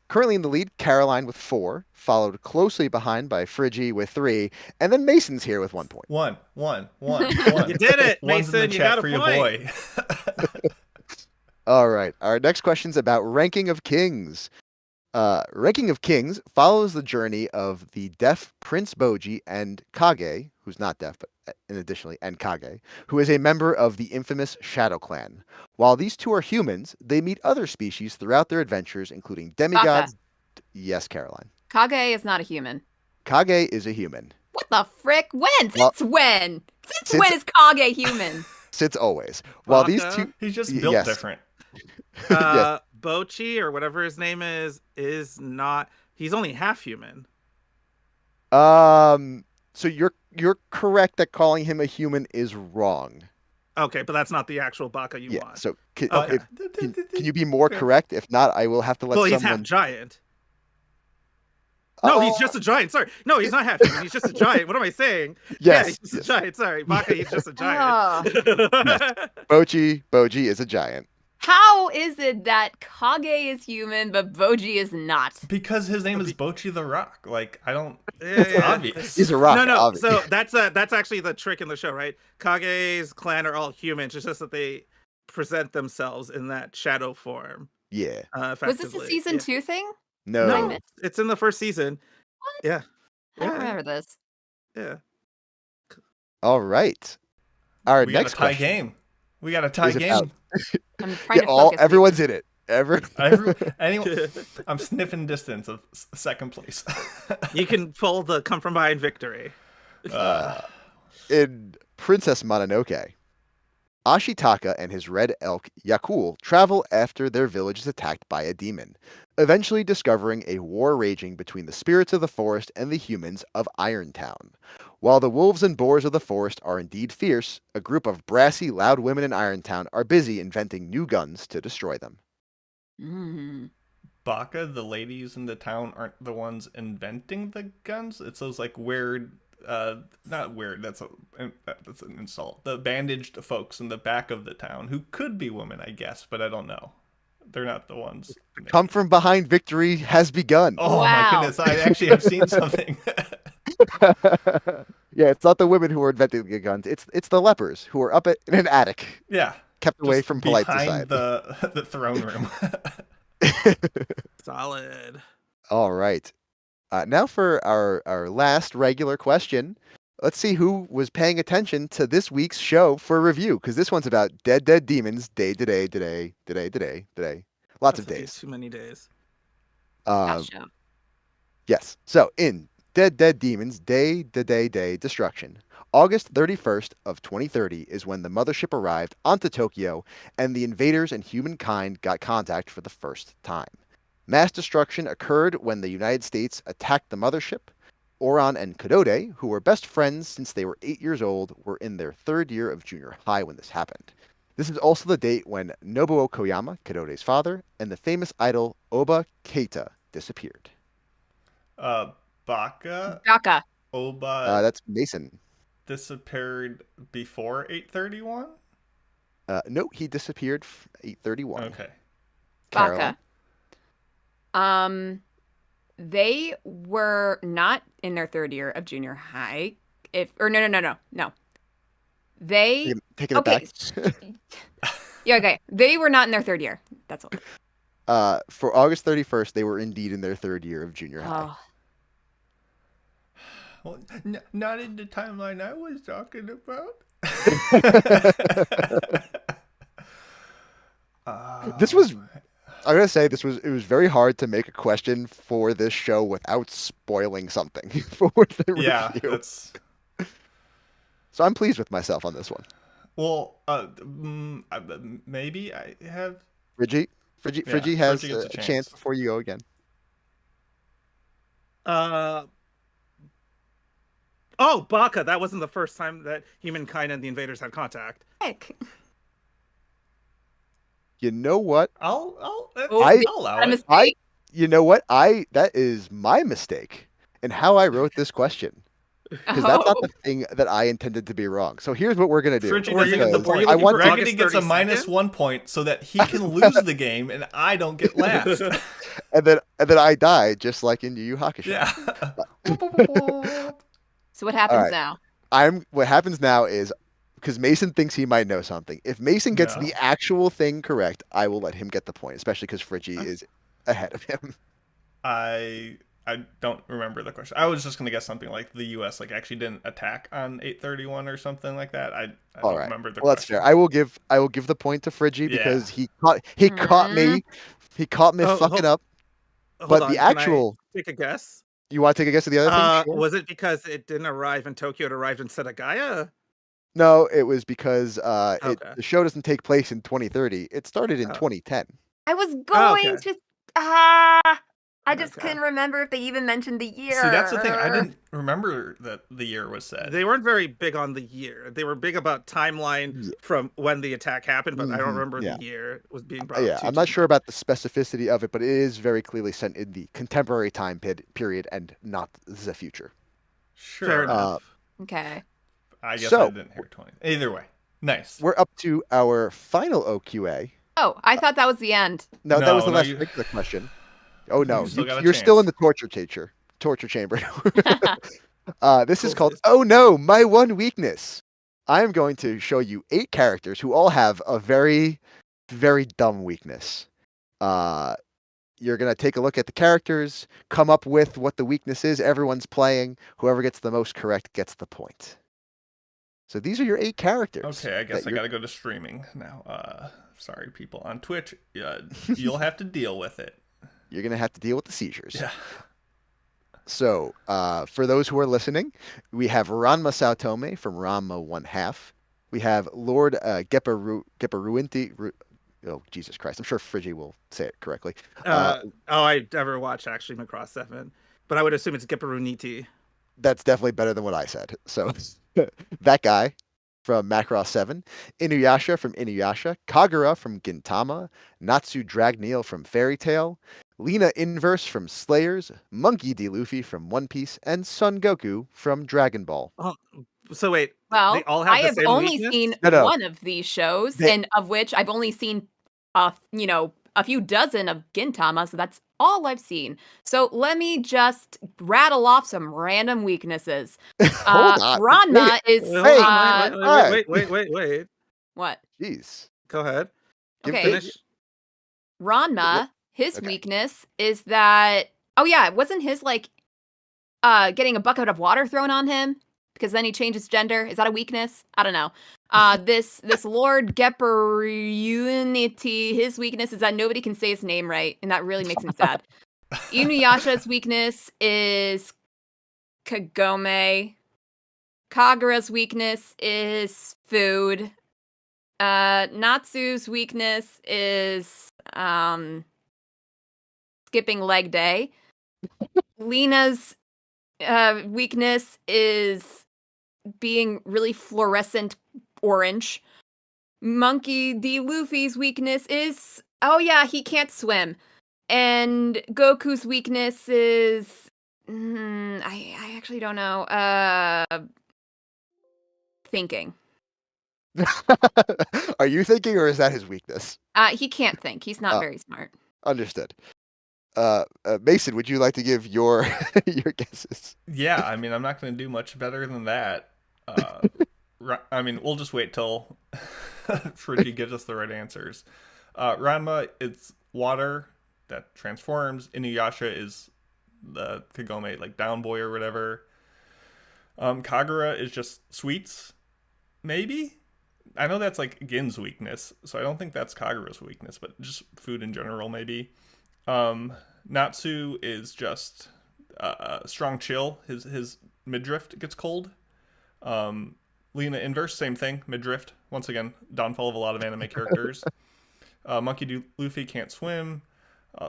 Currently in the lead, Caroline with 4, followed closely behind by Friggy with 3, and then Mason's here with 1 point. One. You did it, One's in Mason. the You chat got a for your point. boy. All right. Our next question's about Ranking of Kings. Ranking of Kings follows the journey of the deaf Prince Boji and Kage, who's not deaf, but additionally, and Kage, who is a member of the infamous Shadow Clan. While these two are humans, they meet other species throughout their adventures, including demigods. Yes, Caroline. Kage is not a human. Kage is a human. What the frick? When? Well, Since when? Since since- when is Kage human? Since always. While these Baka? two, He's just built Yes. different. Yes. Bochi or whatever his name is not. He's only half human. So you're correct that calling him a human is wrong. Okay, but that's not the actual Baka you Yeah. want. So can, Okay. can you be more correct? If not, I will have to let Well, he's someone. half giant. No, he's Oh, just a giant. Sorry. No, he's not half human. He's just a giant. What am I saying? Yes, Yeah, he's just yes. a giant. Sorry. Baka, he's just a giant. Boji is a giant. How is it that Kage is human but Boji is not? Because his name is Bochi the Rock. Like, I don't. Yeah, It's yeah. obvious. He's a rock. No. obviously. So that's actually the trick in the show, right? Kage's clan are all humans. It's just that they present themselves in that shadow form. Yeah. Was this a Effectively. season Yeah. 2 thing? No. I No, missed- it's in the first season. What? Yeah. I don't Yeah. remember this. Yeah. All right. Our We got a next tie question game. We got a tie is about- game. I'm trying to focus. everyone's in it. I'm sniffing distance of second place. You can pull the come from behind victory. In Princess Mononoke, Ashitaka and his red elk Yakul travel after their village is attacked by a demon, eventually discovering a war raging between the spirits of the forest and the humans of Irontown. While the wolves and boars of the forest are indeed fierce, a group of brassy, loud women in Irontown are busy inventing new guns to destroy them. Mm. Baka, the ladies in the town aren't the ones inventing the guns. It's those like weird, not weird. That's an insult. The bandaged folks in the back of the town who could be women, I guess, but I don't know. They're not the ones. Come from behind victory has begun. Oh Wow. my goodness! I actually have seen something. Yeah, it's not the women who are inventing the guns. It's the lepers who are up in an attic, Yeah, kept away just from polite behind society. the throne room. Solid. All right. Now for our last regular question. Let's see who was paying attention to this week's show for review, because this one's about dead demons. Today. Lots of That's a few days. Too many days. Gotcha. Yes. So in Dead Demons, Day, Destruction. August 31st of 2030 is when the mothership arrived onto Tokyo and the invaders and humankind got contact for the first time. Mass destruction occurred when the United States attacked the mothership. Oran and Kodode, who were best friends since they were 8 years old, were in their 3rd year of junior high when this happened. This is also the date when Nobuo Koyama, Kodode's father, and the famous idol Oba Keita disappeared. Baka Gaka. Oba That's Mason. disappeared before 831. No, he disappeared 831. Okay. Caroline? Baka. They were not in their 3rd year of junior high. No. They Taking it okay. back. Yeah, okay. They were not in their 3rd year. That's all. For August 31st, they were indeed in their 3rd year of junior high. Oh. Well, not in the timeline I was talking about. This was, I'm gonna say, it was very hard to make a question for this show without spoiling something for the Yeah, review. that's So I'm pleased with myself on this one. well. Maybe I have. Friggy Yeah, has Friggy gets a a chance chance. before you go again. Oh, Baka. That wasn't the first time that humankind and the invaders had contact. Heck. You know what? I'll I- allow A it. mistake. You know what? That is my mistake in how I wrote this question. because that's not Oh. the thing that I intended to be wrong. So here's what we're gonna do. Fridgie Were doesn't you- get the were point. you I looking want for to- Raggedy August gets a 32nd? minus 1 point so that he can lose the game and I don't get last. and then I die just like in Yu Yu Hakusho. Yeah. So what happens right. now? What happens now is because Mason thinks he might know something. If Mason gets No. the actual thing correct, I will let him get the point, especially because Fridgie is ahead of him. I don't remember the question. I was just gonna guess something like the U.S. like actually didn't attack on 8/31 or something like that. I All don't right. remember the Well, that's question. fair. I will give the point to Fridgie Yeah. because he caught me. He caught me Oh, fucking hold- up. Hold But on, the can I actual, take a guess. you want to take a guess at the other thing? Sure. Was it because it didn't arrive in Tokyo? It arrived in Setagaya? No, it was because Okay. the show doesn't take place in 2030. It started in Oh. 2010. I was going okay. to. I just Okay. couldn't remember if they even mentioned the year. See, that's the thing. I didn't remember that the year was said. They weren't very big on the year. They were big about timeline Yeah. from when the attack happened, but I don't remember yeah. the year was being brought Yeah, up. I'm not sure about the specificity of it, but it is very clearly set in the contemporary time period and not the future. Sure. Fair enough. Okay. I guess So- I didn't hear 20. Either way, nice. We're up to our final OQA. Oh, I thought that was the end. No, that was the No, last you- regular question. Oh no, You still got a you're still in chance. the torture chamber. This is Cool. called "Oh no, my one weakness." I am going to show you 8 characters who all have a very, very dumb weakness. You're gonna take a look at the characters, come up with what the weakness is. Everyone's playing. Whoever gets the most correct gets the point. So these are your 8 characters. Okay, I guess that I you're- gotta go to streaming now. Sorry, people on Twitch. You'll have to deal with it. You're gonna have to deal with the seizures. Yeah. So, for those who are listening, we have Ranma Saotome from Ranma 1/2. We have Lord Gepparuinti. Oh, Jesus Christ. I'm sure Friggy will say it correctly. I never watched actually Macross 7, but I would assume it's Gepparuniti. That's definitely better than what I said. So, that guy from Macross 7, Inuyasha from Inuyasha, Kagura from Gintama, Natsu Dragneel from Fairy Tail, Lena Inverse from Slayers, Monkey D. Luffy from One Piece, and Son Goku from Dragon Ball. Oh, so wait, Well, they all have I the have same only weakness? seen No. one of these shows, They- and of which I've only seen, a few dozen of Gintama, so that's all I've seen. So let me just rattle off some random weaknesses. Hold on. Ranma is Wait. what? Jeez. Go ahead. Okay. Finish. Ranma, his Okay. weakness is that wasn't his like getting a bucket of water thrown on him because then he changes gender. Is that a weakness? I don't know. This Lord Gepparuniti, his weakness is that nobody can say his name right, and that really makes him sad. Inuyasha's weakness is Kagome. Kagura's weakness is food. Natsu's weakness is skipping leg day. Lena's weakness is being really fluorescent orange. Monkey D. Luffy's weakness is he can't swim. And Goku's weakness is I actually don't know. Thinking. Are you thinking, or is that his weakness? He can't think. He's not Oh. very smart. Understood. Mason, would you like to give your your guesses? Yeah, I mean, I'm not going to do much better than that. I mean, we'll just wait till Friggy gives us the right answers. Ranma, it's water that transforms. Inuyasha is the Kagome, like down boy or whatever. Kagura is just sweets, maybe? I know that's like Gin's weakness, so I don't think that's Kagura's weakness, but just food in general, maybe. Natsu is just strong chill. His midriff gets cold. Lena Inverse, same thing, midriff. Once again, downfall of a lot of anime characters. Monkey D. Luffy can't swim.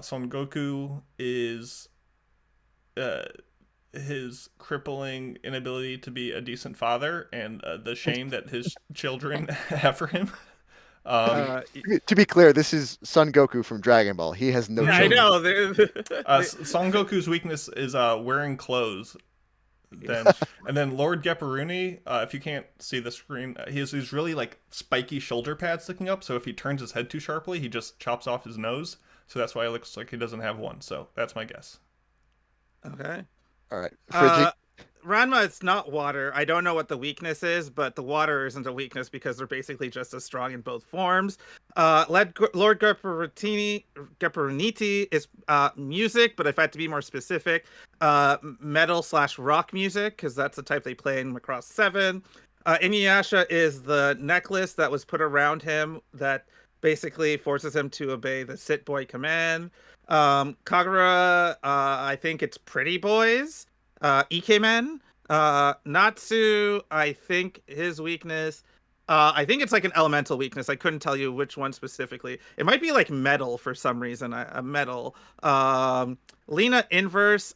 Son Goku is his crippling inability to be a decent father and the shame that his children have for him. To be clear, this is Son Goku from Dragon Ball. He has no I children. know. Son Goku's weakness is wearing clothes. And then Lord Gepperuni, if you can't see the screen, he has these really like spiky shoulder pads sticking up. So if he turns his head too sharply, he just chops off his nose. So that's why it looks like he doesn't have one. So that's my guess. Okay. All right. Friggy. Ranma is not water. I don't know what the weakness is, but the water isn't a weakness because they're basically just as strong in both forms. Lord Gepperoniti is music, but if I had to be more specific, metal/rock music, because that's the type they play in Macross 7. Inuyasha is the necklace that was put around him that basically forces him to obey the Sit Boy command. Kagura, I think it's Pretty Boys. Ikemen, Natsu, I think his weakness, I think it's like an elemental weakness. I couldn't tell you which one specifically. It might be like metal for some reason, a metal. Lena Inverse,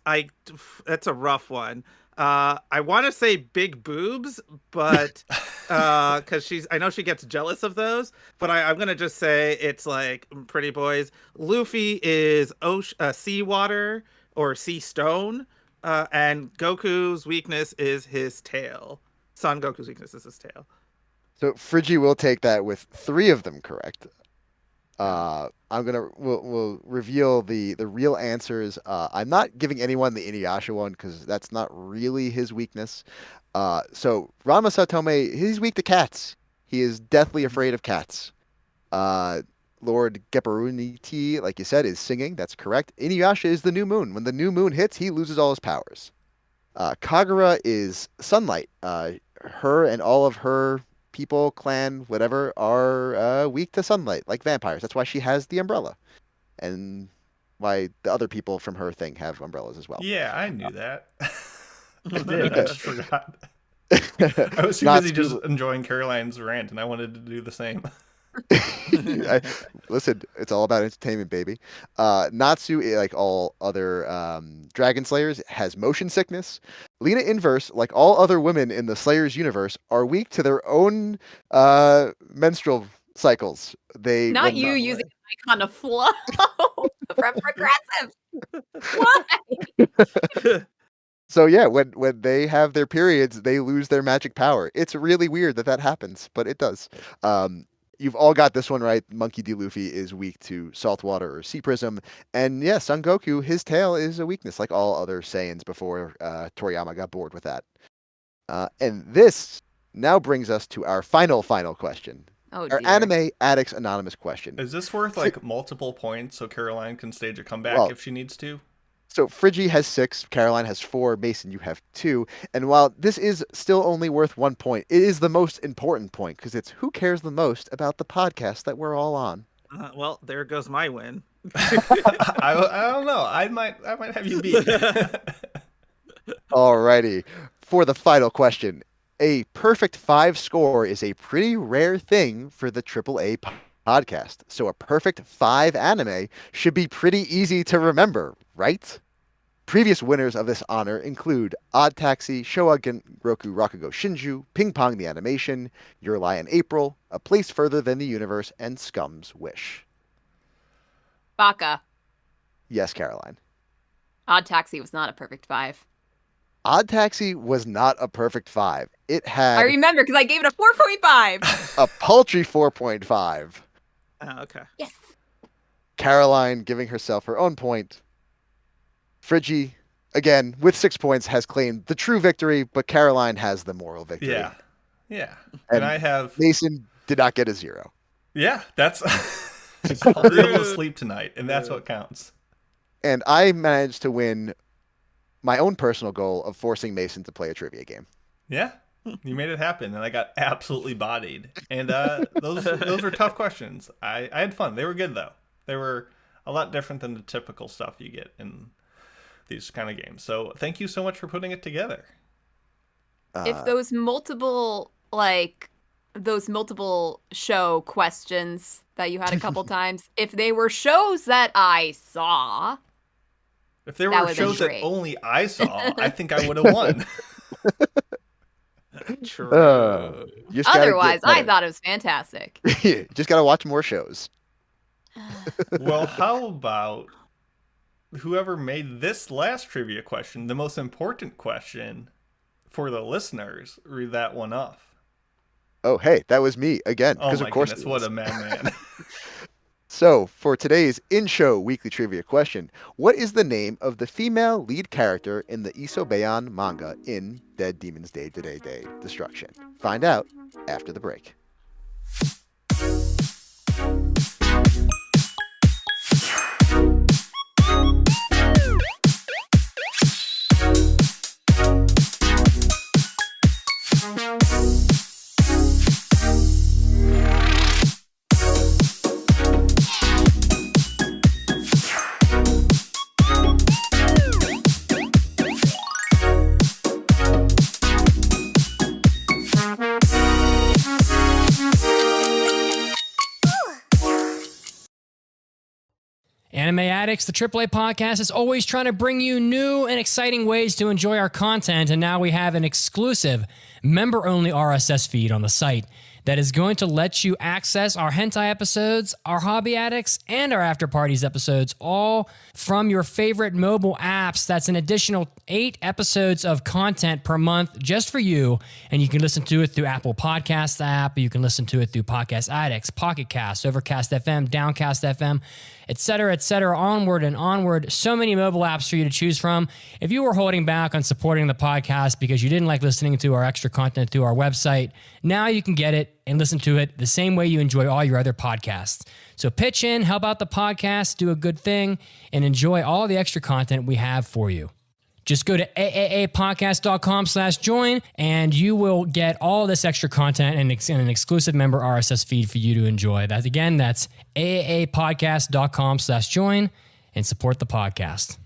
that's a rough one. I want to say big boobs, but because I know she gets jealous of those, but I'm gonna just say it's like Pretty Boys. Luffy is seawater or sea stone. And Goku's weakness is his tail. Son Goku's weakness is his tail. So Friggy will take that with 3 of them correct. We'll reveal the real answers. I'm not giving anyone the Inuyasha one because that's not really his weakness. So Ranma Satome, he's weak to cats. He is deathly afraid of cats. Lord Gepperuniti, like you said, is singing. That's correct. Inuyasha is the new moon. When the new moon hits, he loses all his powers. Kagura is sunlight. Her and all of her people, clan, whatever, are weak to sunlight, like vampires. That's why she has the umbrella. And why the other people from her thing have umbrellas as well. Yeah, I knew that. I did. I just forgot. I was too busy just enjoying Caroline's rant, and I wanted to do the same. Listen, it's all about entertainment, baby. Natsu, like all other Dragon Slayers, has motion sickness. Lena Inverse, like all other women in the Slayers universe, are weak to their own menstrual cycles. Not you using an icon of flow from Progressive. Why? So yeah, when they have their periods, they lose their magic power. It's really weird that happens, but it does. You've all got this one right. Monkey D. Luffy is weak to salt water or sea prism. And yeah, Son Goku, his tail is a weakness, like all other Saiyans before Toriyama got bored with that. And this now brings us to our final question. Oh, our dear. Anime Addicts Anonymous question. Is this worth like multiple points so Caroline can stage a comeback if she needs to? So Friggy has 6, Caroline has 4, Mason, you have 2. And while this is still only worth 1 point, it is the most important point because it's who cares the most about the podcast that we're all on. Well, there goes my win. I don't know. I might have you beat. Alrighty. For the final question, a perfect 5 score is a pretty rare thing for the AAA podcast. So a perfect 5 anime should be pretty easy to remember, right? Previous winners of this honor include Odd Taxi, Showa Genroku Rakugo Shinju, Ping Pong the Animation, Your Lie in April, A Place Further Than the Universe, and Scum's Wish. Baka. Yes, Caroline. Odd Taxi was not a perfect 5. Odd Taxi was not a perfect 5. It had... I remember because I gave it a 4.5. a paltry 4.5. Okay. Yes. Caroline giving herself her own point. Friggy, again, with 6 points, has claimed the true victory, but Caroline has the moral victory. Yeah. And I have... Mason did not get a 0. Yeah, that's... I'll be able to sleep tonight, and that's what counts. And I managed to win my own personal goal of forcing Mason to play a trivia game. Yeah, you made it happen, and I got absolutely bodied. And those were tough questions. I had fun. They were good, though. They were a lot different than the typical stuff you get in these kind of games. So thank you so much for putting it together. If those multiple show questions that you had a couple times, if they were shows that I saw, if they were shows that only I saw, I think I would have won. True. Otherwise, I thought it was fantastic. You just got to watch more shows. Well, how about whoever made this last trivia question, the most important question, for the listeners, read that one off. Oh, hey, that was me again. Oh Because my of course goodness, it what was. a madman. So, for today's in-show weekly trivia question, what is the name of the female lead character in the Isobeyan manga in Dead Demons Day Today Day Destruction? Find out after the break. Anime Addicts, the AAA podcast, is always trying to bring you new and exciting ways to enjoy our content, and now we have an exclusive member-only RSS feed on the site that is going to let you access our hentai episodes, our hobby addicts, and our after parties episodes, all from your favorite mobile apps. That's an additional 8 episodes of content per month just for you, and you can listen to it through Apple Podcast app, you can listen to it through Podcast Addicts, Pocket Cast, Overcast FM, Downcast FM, etc., onward and onward. So many mobile apps for you to choose from. If you were holding back on supporting the podcast because you didn't like listening to our extra content through our website, now you can get it and listen to it the same way you enjoy all your other podcasts. So pitch in, help out the podcast, do a good thing, and enjoy all the extra content we have for you. Just go to AAAPodcast.com/join, and you will get all this extra content and an exclusive member RSS feed for you to enjoy. That's AAAPodcast.com/join, and support the podcast.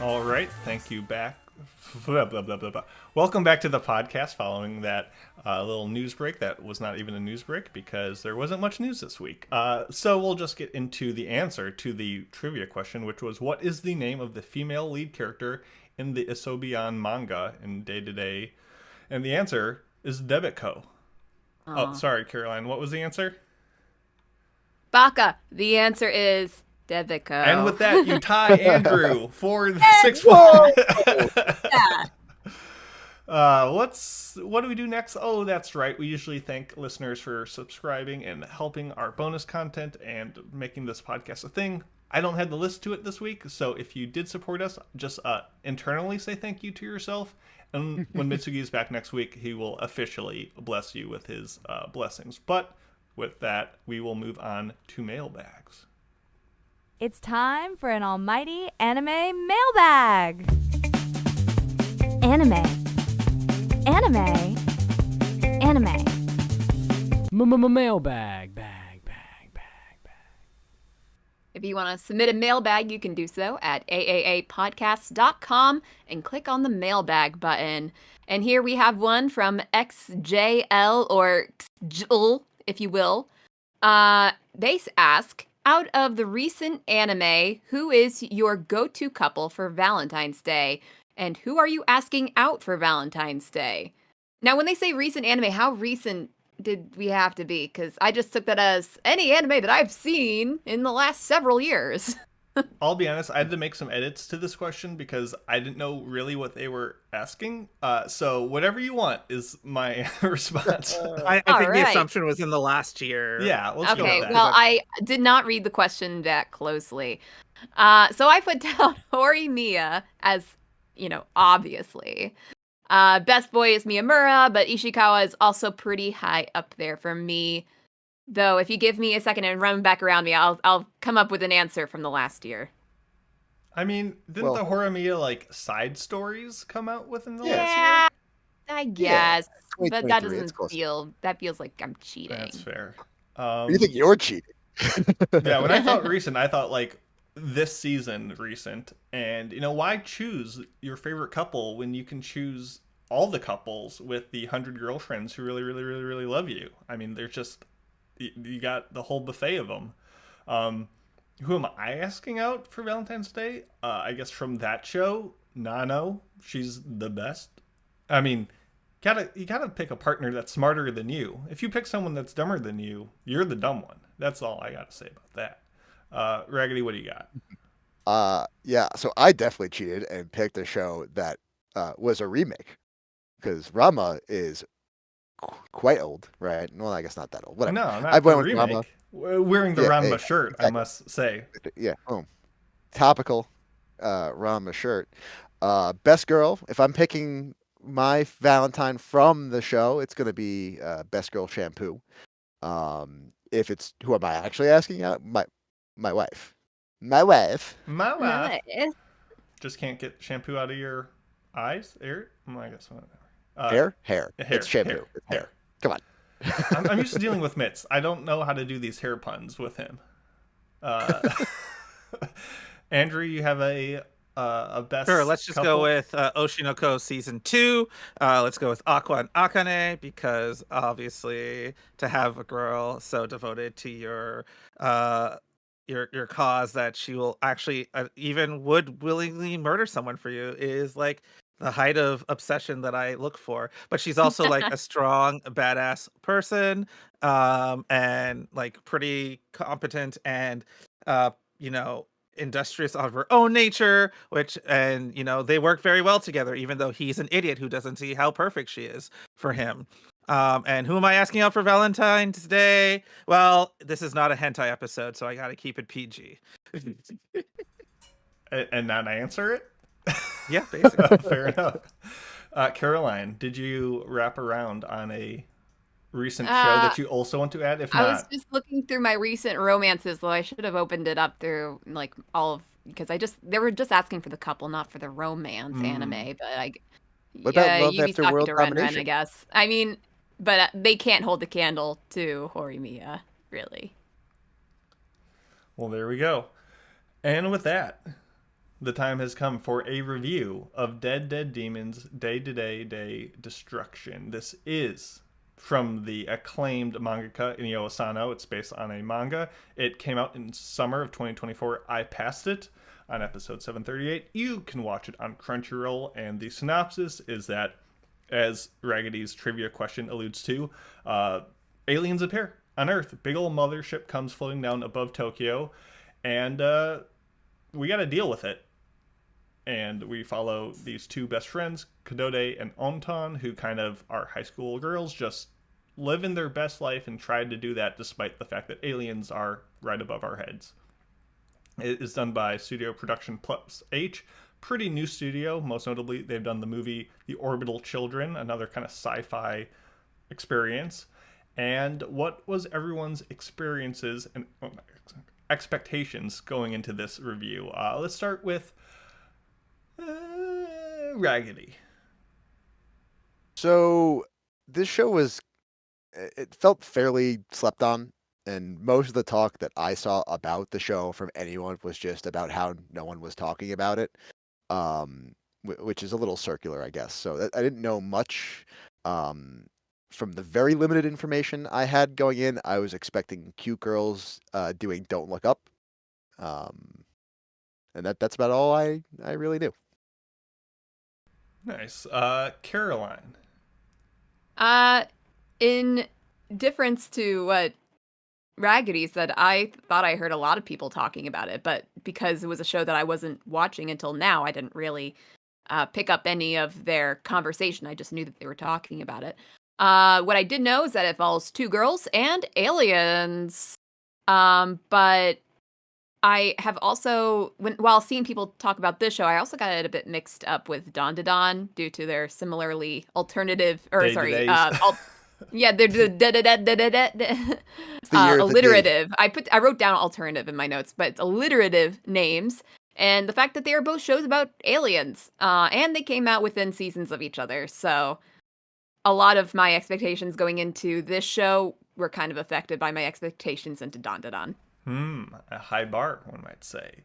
All right, thank you back. Welcome back to the podcast following that little news break that was not even a news break because there wasn't much news this week. So we'll just get into the answer to the trivia question, which was, what is the name of the female lead character in the Isobeyan manga in Day to Day? And the answer is Debiko. Oh, sorry, Caroline. What was the answer? Baka. The answer is Debiko. And with that, you tie Andrew for the 6-1. What do we do next? Oh, that's right. We usually thank listeners for subscribing and helping our bonus content and making this podcast a thing. I don't have the list to it this week, so if you did support us, just internally say thank you to yourself. And when Mitsugi is back next week, he will officially bless you with his blessings. But with that, we will move on to mailbags. It's time for an almighty anime mailbag. Anime. Anime. Anime. Mailbag. If you want to submit a mailbag, you can do so at AAAPodcast.com and click on the mailbag button. And here we have one from XJL, or XJL, if you will. They ask, out of the recent anime, who is your go-to couple for Valentine's Day? And who are you asking out for Valentine's Day? Now, when they say recent anime, how recent did we have to be? Because I just took that as any anime that I've seen in the last several years. I'll be honest, I had to make some edits to this question because I didn't know really what they were asking. So whatever you want is my response. I All think the right. assumption was in the last year. Yeah, let's go Okay, with that. well, I did not read the question that closely. So I put down Horimiya as, obviously. Best boy is Miyamura, but Ishikawa is also pretty high up there for me. Though, if you give me a second and run back around me, I'll come up with an answer from the last year. I mean, didn't the Horimiya side stories come out within the last Yeah, year? I guess, but that 2023, it's close. that feels like I'm cheating. That's fair. You think you're cheating? Yeah, when I thought recent, I thought this season recent. And why choose your favorite couple when you can choose all the couples with the 100 girlfriends who really, really, really, really love you? I mean, there's just you got the whole buffet of them. Who am I asking out for Valentine's Day? I guess from that show, Nano. She's the best. I mean, you gotta pick a partner that's smarter than you. If you pick someone that's dumber than you, you're the dumb one. That's all I gotta say about that. Raggedy, what do you got? Yeah, so I definitely cheated and picked a show that was a remake because Rama is quite old, right? Well, I guess not that old. Whatever. No, not I the went with remake. Rama. Wearing the Yeah, Ranma yeah, shirt, I exactly. must say. Yeah, topical Rama shirt. Best girl. If I'm picking my Valentine from the show, it's gonna be Best Girl Shampoo. If it's who am I actually asking out? My wife. My wife. My wife Nice. just can't get shampoo out of your eyes, ear. I guess whatever. Hair. It's shampoo. It's hair. Come on. I'm used to dealing with Mitts. I don't know how to do these hair puns with him. Andrew, you have a best. Sure, let's just couple? go with Oshinoko Season 2. Let's go with Aqua and Akane, because obviously to have a girl so devoted to your cause that she will actually even would willingly murder someone for you is the height of obsession that I look for. But she's also a strong, badass person, and pretty competent and industrious of her own nature, and they work very well together, even though he's an idiot who doesn't see how perfect she is for him. And who am I asking out for Valentine's Day? Well, this is not a hentai episode, so I gotta keep it PG. And not answer it? Yeah, basically. Fair enough. Caroline, did you wrap around on a recent show that you also want to add? If I not, was just looking through my recent romances, though I should have opened it up through all of, because they were just asking for the couple, not for the romance anime. But What about Love Yubi's After talking World to Ren Ren, Domination? I guess. I mean, but they can't hold the candle to Horimiya, really. well, there we go. And with that, the time has come for a review of Dead Dead Demons Day Destruction. This is from the acclaimed mangaka Inyo Asano. It's based on a manga. It came out in summer of 2024. I passed it on episode 738. You can watch it on Crunchyroll, and the synopsis is that, as Raggedy's trivia question alludes to, aliens appear on Earth. Big old mothership comes floating down above Tokyo, and we got to deal with it. And we follow these two best friends, Kodode and Onton, who kind of are high school girls, just living their best life and tried to do that despite the fact that aliens are right above our heads. It is done by Studio Production Plus H. Pretty new studio. Most notably, they've done the movie The Orbital Children, another kind of sci-fi experience. And what was everyone's experiences and expectations going into this review? Let's start with Raggedy. So this show it felt fairly slept on, and most of the talk that I saw about the show from anyone was just about how no one was talking about it, which is a little circular, I guess. So I didn't know much. From the very limited information I had going in, I was expecting cute girls doing Don't Look Up, and that's about all I really knew. Nice. Caroline. In difference to what Raggedy said, I thought I heard a lot of people talking about it, but because it was a show that I wasn't watching until now, I didn't really pick up any of their conversation. I just knew that they were talking about it. What I did know is that it follows two girls and aliens. But I have also, while seeing people talk about this show, I also got it a bit mixed up with Don to Don due to their similarly alternative, or sorry, yeah, they're alliterative. I wrote down alternative in my notes, but it's alliterative names, and the fact that they are both shows about aliens, and they came out within seasons of each other. So a lot of my expectations going into this show were kind of affected by my expectations into Don to Don. A high bar, one might say.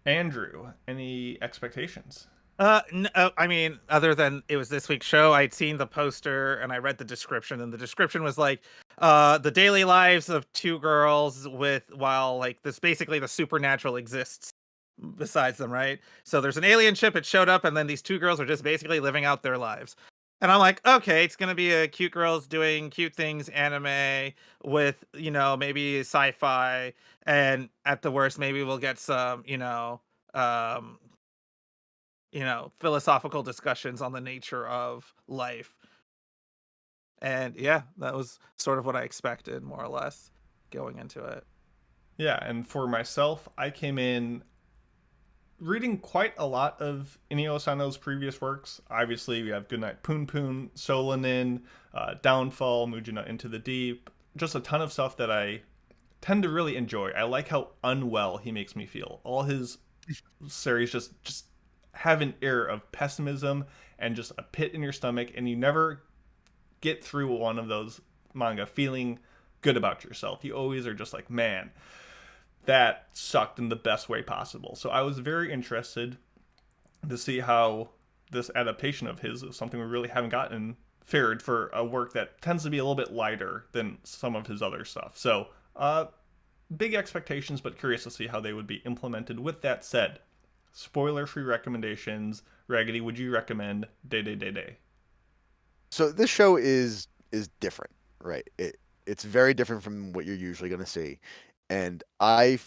Andrew, any expectations? I mean, other than it was this week's show, I'd seen the poster and I read the description, and the description was like, the daily lives of two girls while like this, basically the supernatural exists besides them, right? So there's an alien ship, it showed up, and then these two girls are just basically living out their lives. And I'm like, okay, it's gonna be a cute girls doing cute things anime with, maybe sci-fi, and at the worst, maybe we'll get some, philosophical discussions on the nature of life. And yeah, that was sort of what I expected, more or less, going into it. Yeah, and for myself, I came in reading quite a lot of Inio Asano's previous works. Obviously, we have Goodnight Poon Poon, Solanin, Downfall, Mujina Into the Deep, just a ton of stuff that I tend to really enjoy. I like how unwell he makes me feel. All his series just have an air of pessimism and just a pit in your stomach, and you never get through one of those manga feeling good about yourself. You always are just like, man, that sucked in the best way possible. So I was very interested to see how this adaptation of his is something we really haven't gotten fared for a work that tends to be a little bit lighter than some of his other stuff. So big expectations, but curious to see how they would be implemented. With that said, spoiler-free recommendations. Raggedy, would you recommend Day Day Day Day? So this show is different, right? It's very different from what you're usually going to see. And the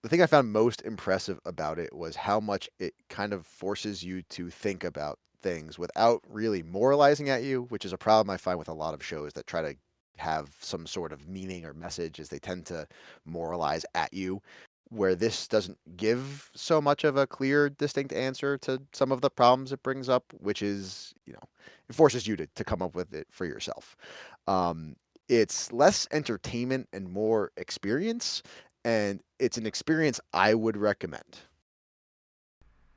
thing I found most impressive about it was how much it kind of forces you to think about things without really moralizing at you, which is a problem I find with a lot of shows that try to have some sort of meaning or message, is they tend to moralize at you, where this doesn't give so much of a clear, distinct answer to some of the problems it brings up, which is, it forces you to come up with it for yourself. It's less entertainment and more experience, and it's an experience I would recommend.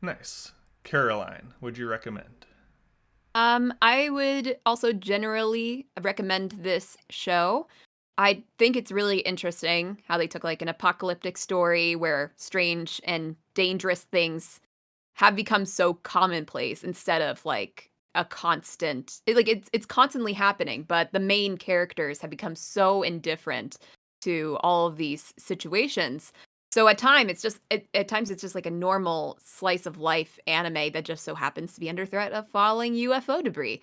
Nice. Caroline, would you recommend? I would also generally recommend this show. I think it's really interesting how they took like an apocalyptic story where strange and dangerous things have become so commonplace instead of like a constant, it's constantly happening, but the main characters have become so indifferent to all of these situations. So at times it's just like a normal slice of life anime that just so happens to be under threat of falling UFO debris.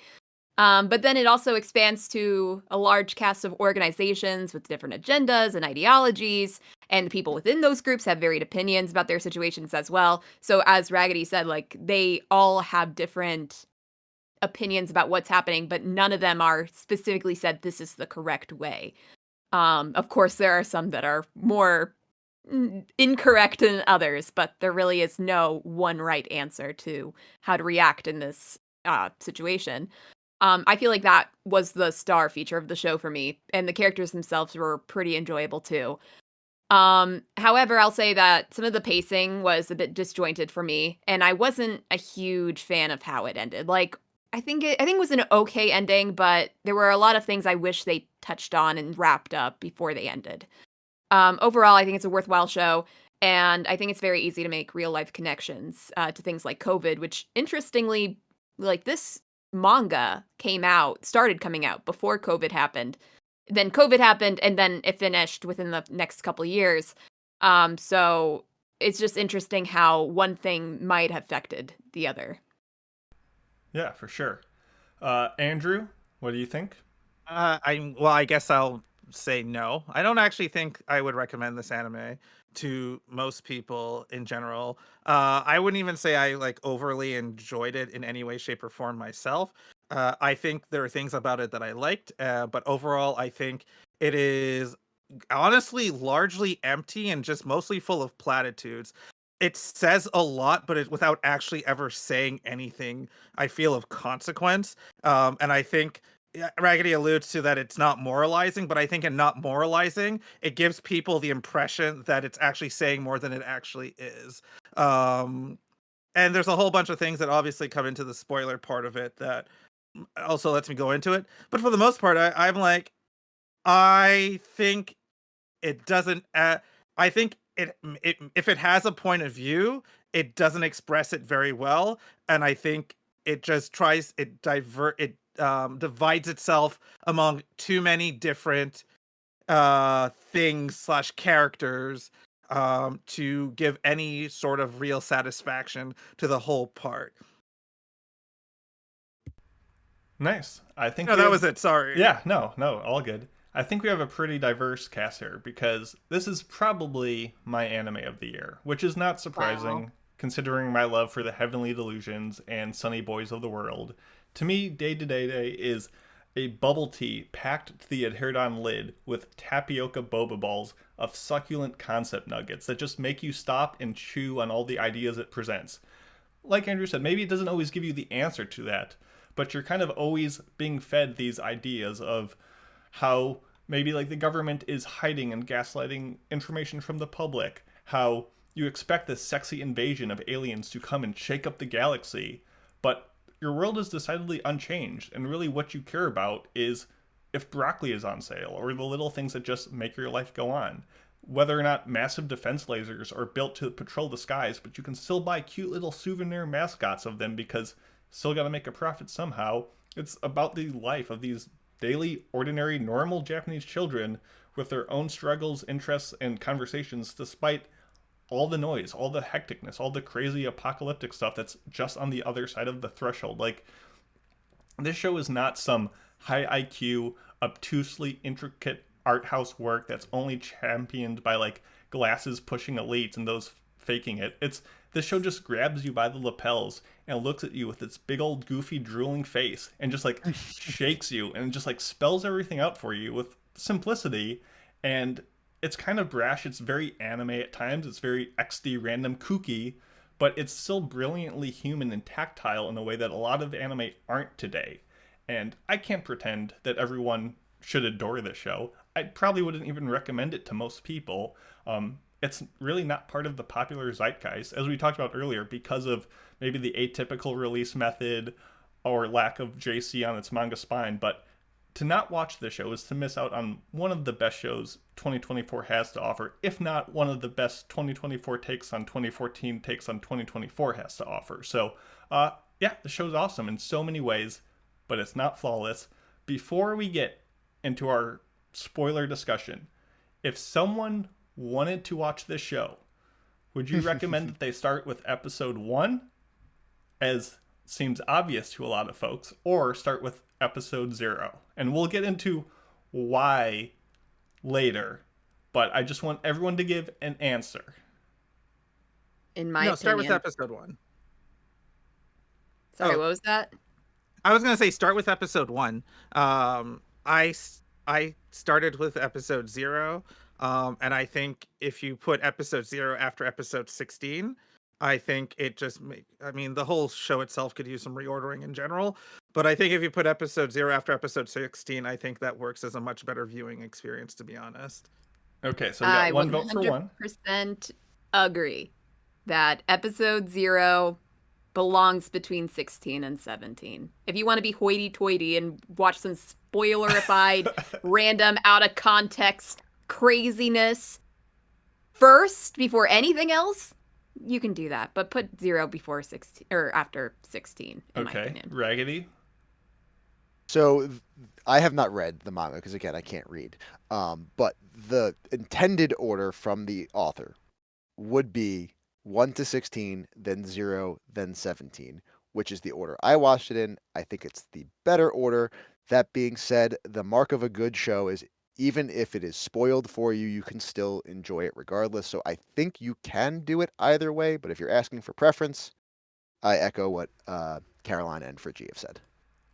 But then it also expands to a large cast of organizations with different agendas and ideologies, and the people within those groups have varied opinions about their situations as well. So as Raggedy said, like, they all have different opinions about what's happening, but none of them are specifically said this is the correct way. Of course, there are some that are more incorrect than others, but there really is no one right answer to how to react in this situation. I feel like that was the star feature of the show for me, and the characters themselves were pretty enjoyable too. However, I'll say that some of the pacing was a bit disjointed for me, and I wasn't a huge fan of how it ended. Like, I think it was an okay ending, but there were a lot of things I wish they touched on and wrapped up before they ended. Overall, I think it's a worthwhile show, and I think it's very easy to make real life connections to things like COVID, which interestingly, like, this manga started coming out before COVID happened. Then COVID happened, and then it finished within the next couple of years. So it's just interesting how one thing might have affected the other. Yeah, for sure. Andrew, what do you think? I guess I'll say no. I don't actually think I would recommend this anime to most people in general. I wouldn't even say I like overly enjoyed it in any way, shape, or form myself. I think there are things about it that I liked, but overall, I think it is honestly largely empty and just mostly full of platitudes. It says a lot, but without actually ever saying anything, I feel, of consequence. And I think Raggedy alludes to that it's not moralizing, but I think in not moralizing, it gives people the impression that it's actually saying more than it actually is. And there's a whole bunch of things that obviously come into the spoiler part of it that also lets me go into it. But for the most part, I'm like, I think it doesn't. I think it if it has a point of view, it doesn't express it very well, and I think it just tries it divides itself among too many different things slash characters to give any sort of real satisfaction to the whole part. Nice. I think No, we that have- was it. Sorry. Yeah, no, all good. I think we have a pretty diverse cast here because this is probably my anime of the year, which is not surprising considering my love for the Heavenly Delusions and Sunny Boys of the world. To me, Day to Day is a bubble tea packed to the adhered on lid with tapioca boba balls of succulent concept nuggets that just make you stop and chew on all the ideas it presents. Like Andrew said, maybe it doesn't always give you the answer to that, but you're kind of always being fed these ideas of how maybe like the government is hiding and gaslighting information from the public, how you expect this sexy invasion of aliens to come and shake up the galaxy, but your world is decidedly unchanged, and really what you care about is if broccoli is on sale, or the little things that just make your life go on. Whether or not massive defense lasers are built to patrol the skies, but you can still buy cute little souvenir mascots of them because still gotta make a profit somehow. It's about the life of these daily, ordinary, normal Japanese children with their own struggles, interests, and conversations despite all the noise, all the hecticness, all the crazy apocalyptic stuff that's just on the other side of the threshold. Like, this show is not some high IQ, obtusely intricate art house work that's only championed by like glasses pushing elites and those faking it. This show just grabs you by the lapels and looks at you with its big old goofy drooling face and just like shakes you and just like spells everything out for you with simplicity. And it's kind of brash, it's very anime at times, it's very XD random kooky, but it's still brilliantly human and tactile in a way that a lot of anime aren't today. And I can't pretend that everyone should adore this show. I probably wouldn't even recommend it to most people. It's really not part of the popular zeitgeist, as we talked about earlier, because of maybe the atypical release method or lack of JC on its manga spine. But to not watch this show is to miss out on one of the best shows 2024 has to offer, if not one of the best 2024 takes on 2014 takes on 2024 has to offer. So, yeah, the show's awesome in so many ways, but it's not flawless. Before we get into our spoiler discussion, if someone wanted to watch this show, would you recommend that they start with episode 1, as seems obvious to a lot of folks, or start with episode 0? And we'll get into why later, but I just want everyone to give an answer. In my No, start with opinion. episode 1. Sorry, Oh. what was that? I was gonna say start with episode 1. I started with episode 0, and I think if you put episode 0 after episode 16, I think it just the whole show itself could use some reordering in general, but I think if you put episode 0 after episode 16, I think that works as a much better viewing experience, to be honest. Okay, so we got one vote for one. 100% agree that episode 0 belongs between 16 and 17. If you want to be hoity-toity and watch some spoilerified, random, out of context craziness first before anything else, you can do that. But put 0 before 16 or after 16. In my Okay, opinion. Raggedy. So I have not read the manga because again I can't read. But the intended order from the author would be 1 to 16, then 0, then 17, which is the order I watched it in. I think it's the better order. That being said, the mark of a good show is even if it is spoiled for you, you can still enjoy it regardless. So I think you can do it either way. But if you're asking for preference, I echo what Caroline and Friggy have said.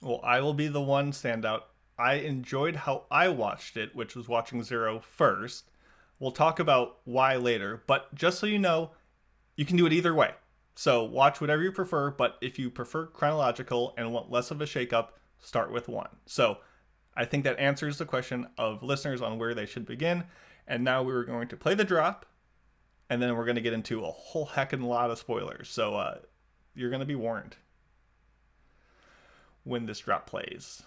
Well, I will be the one standout. I enjoyed how I watched it, which was watching Zero first. We'll talk about why later, but just so you know, you can do it either way. So watch whatever you prefer, but if you prefer chronological and want less of a shakeup, start with one. So I think that answers the question of listeners on where they should begin. And now we were going to play the drop, and then we're going to get into a whole heckin' lot of spoilers. So you're going to be warned when this drop plays.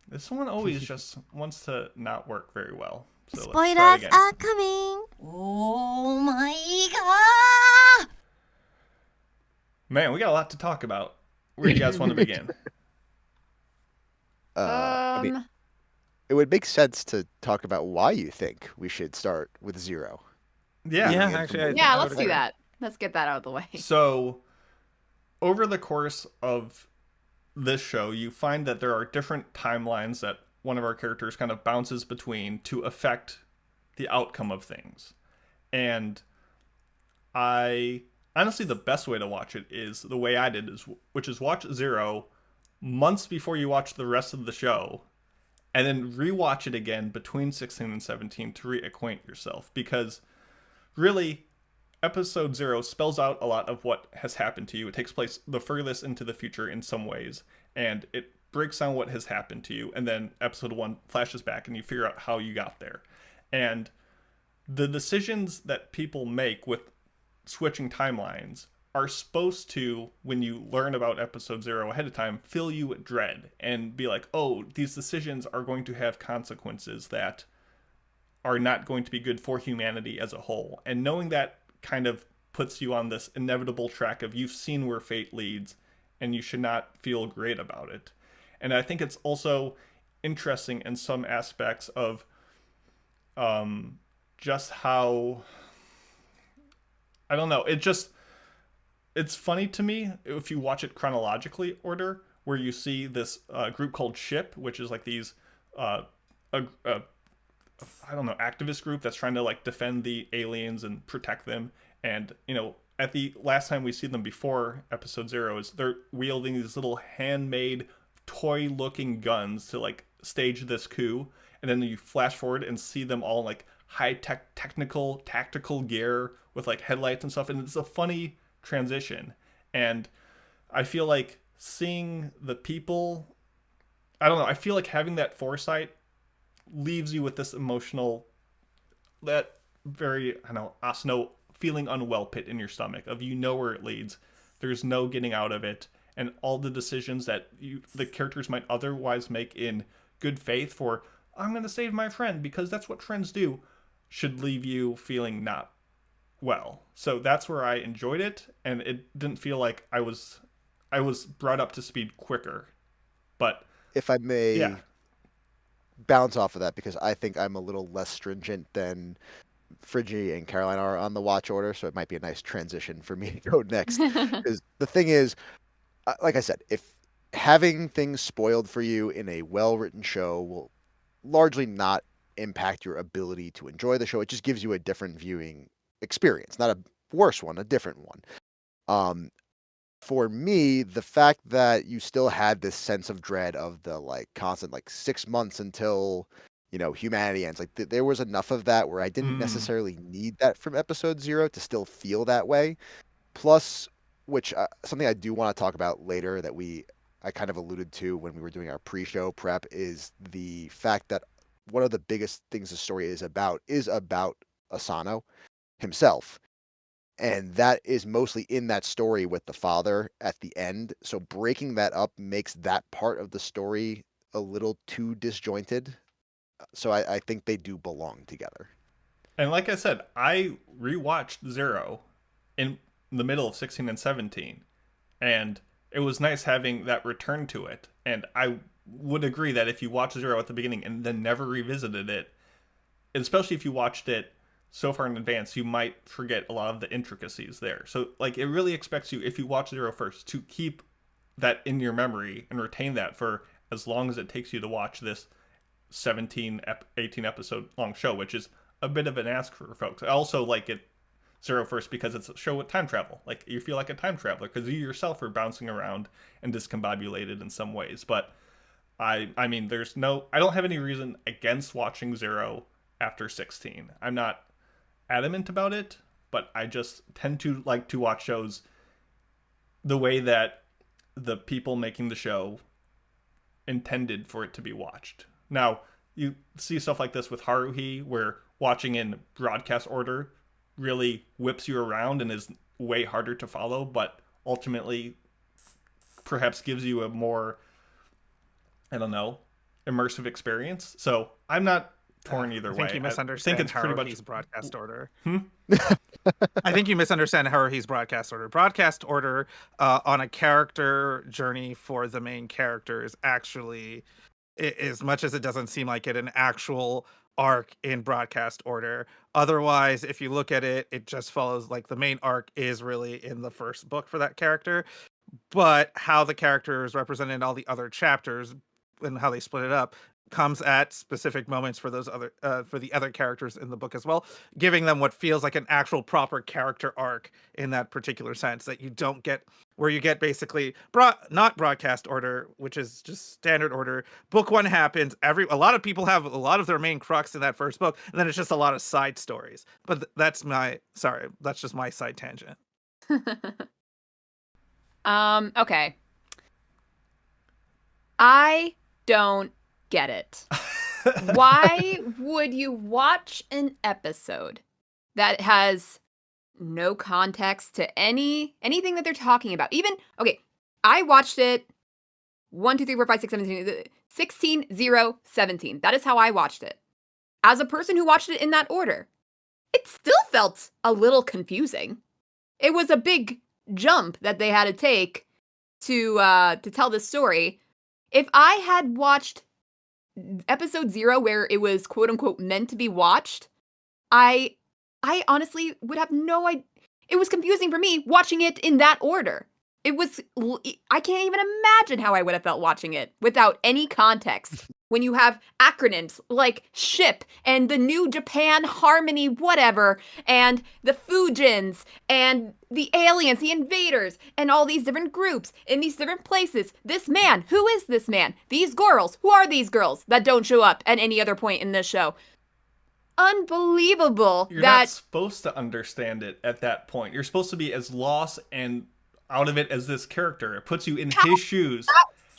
This one always just wants to not work very well. So let's try it Spoilers again. are coming. Oh my god! Man, we got a lot to talk about. Where do you guys want to begin? I mean, it would make sense to talk about why you think we should start with Zero. Yeah. Yeah, actually, Yeah, I let's would do agree. that. Let's get that out of the way. So, over the course of this show, you find that there are different timelines that one of our characters kind of bounces between to affect the outcome of things. And honestly, the best way to watch it is the way I did, which is watch Zero months before you watch the rest of the show, and then rewatch it again between 16 and 17 to reacquaint yourself. Because really, episode 0 spells out a lot of what has happened to you. It takes place the furthest into the future in some ways, and it breaks down what has happened to you. And then episode 1 flashes back, and you figure out how you got there. And the decisions that people make with switching timelines are supposed to, when you learn about episode 0 ahead of time, fill you with dread and be like, oh, these decisions are going to have consequences that are not going to be good for humanity as a whole. And knowing that kind of puts you on this inevitable track of you've seen where fate leads and you should not feel great about it. And I think it's also interesting in some aspects of just how, I don't know, it's funny to me if you watch it chronologically order, where you see this group called SHIP, which is like these I don't know, activist group that's trying to like defend the aliens and protect them. And, you know, at the last time we see them before episode 0 is they're wielding these little handmade toy looking guns to like stage this coup. And then you flash forward and see them all like high tech, tactical gear with like headlights and stuff. And it's a funny transition. And I feel like seeing the people, I don't know, I feel like having that foresight leaves you with this emotional, that very, I don't know, Asano feeling unwell pit in your stomach of, you know, where it leads. There's no getting out of it. And all the decisions that the characters might otherwise make in good faith for, I'm going to save my friend because that's what friends do, should leave you feeling not well. So that's where I enjoyed it. And it didn't feel like I was brought up to speed quicker. But If I may yeah. bounce off of that, because I think I'm a little less stringent than Friggy and Caroline are on the watch order, so it might be a nice transition for me to go next. Because the thing is, like I said, if having things spoiled for you in a well-written show will largely not impact your ability to enjoy the show, it just gives you a different viewing experience, not a worse one, a different one. For me, the fact that you still had this sense of dread of the like constant like 6 months until, you know, humanity ends, like there was enough of that where I didn't necessarily need that from episode 0 to still feel that way. Plus, which something I do want to talk about later that I kind of alluded to when we were doing our pre-show prep, is the fact that one of the biggest things the story is about Asano himself. And that is mostly in that story with the father at the end. So breaking that up makes that part of the story a little too disjointed. So I think they do belong together. And like I said, I rewatched 0 in the middle of 16 and 17. And it was nice having that return to it. And I would agree that if you watch 0 at the beginning and then never revisited it, especially if you watched it so far in advance, you might forget a lot of the intricacies there. So like, it really expects you, if you watch 0 first, to keep that in your memory and retain that for as long as it takes you to watch this 18 episode long show, which is a bit of an ask for folks. I also like it Zero first because it's a show with time travel. Like, you feel like a time traveler because you yourself are bouncing around and discombobulated in some ways. But I mean, I don't have any reason against watching Zero after 16. I'm not adamant about it, but I just tend to like to watch shows the way that the people making the show intended for it to be watched. Now, you see stuff like this with Haruhi, where watching in broadcast order really whips you around and is way harder to follow, but ultimately perhaps gives you a more, I don't know, immersive experience. So I'm not torn either way. I think you misunderstand I think it's pretty Haruhi's much broadcast order. Hmm? I think you misunderstand Haruhi's broadcast order. Broadcast order on a character journey for the main character is actually, as much as it doesn't seem like it, an actual arc in broadcast order. Otherwise, if you look at it, it just follows, like, the main arc is really in the first book for that character, but how the character is represented in all the other chapters and how they split it up comes at specific moments for those other for the other characters in the book as well, giving them what feels like an actual proper character arc in that particular sense that you don't get, where you get basically not broadcast order, which is just standard order. Book one happens, a lot of people have a lot of their main crux in that first book, and then it's just a lot of side stories. But that's just my side tangent. Okay. I don't get it. Why would you watch an episode that has no context to anything that they're talking about? Even, okay, I watched it 1, 2, 3, 4, 5, 6, 7, 16, 0, 17. That is how I watched it. As a person who watched it in that order, it still felt a little confusing. It was a big jump that they had to take to tell this story. If I had watched episode 0 where it was quote unquote meant to be watched, I honestly would have no idea. It was confusing for me watching it in that order. I can't even imagine how I would have felt watching it without any context. When you have acronyms like SHIP and the New Japan Harmony whatever, and the Fujins, and the aliens, the invaders, and all these different groups in these different places. This man, who is this man? These girls, who are these girls that don't show up at any other point in this show? Unbelievable. You're not supposed to understand it at that point. You're supposed to be as lost and out of it as this character. It puts you in his shoes.